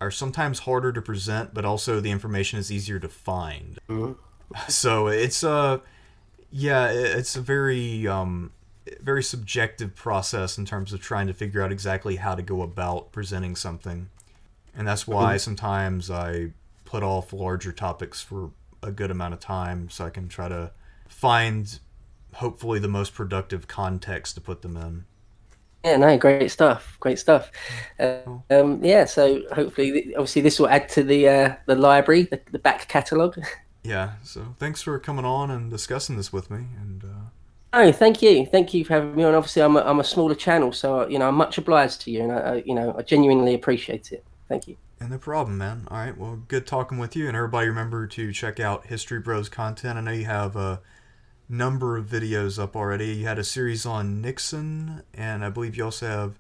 are sometimes harder to present, but also the information is easier to find. Mm-hmm. So it's a very subjective process in terms of trying to figure out exactly how to go about presenting something. And that's why sometimes I put off larger topics for a good amount of time so I can try to find, hopefully, the most productive context to put them in. Yeah, no, great stuff. Yeah, so hopefully, obviously, this will add to the library, the back catalogue. Yeah, so thanks for coming on and discussing this with me. And Oh, thank you for having me on. Obviously, I'm a smaller channel, so I'm much obliged to you, and I genuinely appreciate it. Thank you. And no problem, man. All right, well, good talking with you. And everybody remember to check out History Bros content. I know you have a number of videos up already. You had a series on Nixon, and I believe you also have...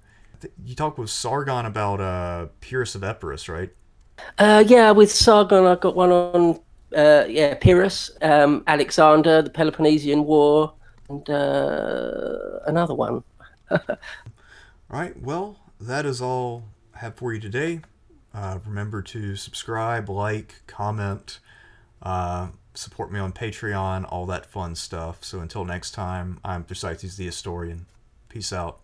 You talked with Sargon about Pyrrhus of Epirus, right? Yeah, with Sargon, I've got one on Pyrrhus, Alexander, the Peloponnesian War, and another one. All right, well, that is all I have for you today. Remember to subscribe, like, comment, support me on Patreon, all that fun stuff. So until next time, I'm Thersites the Historian. Peace out.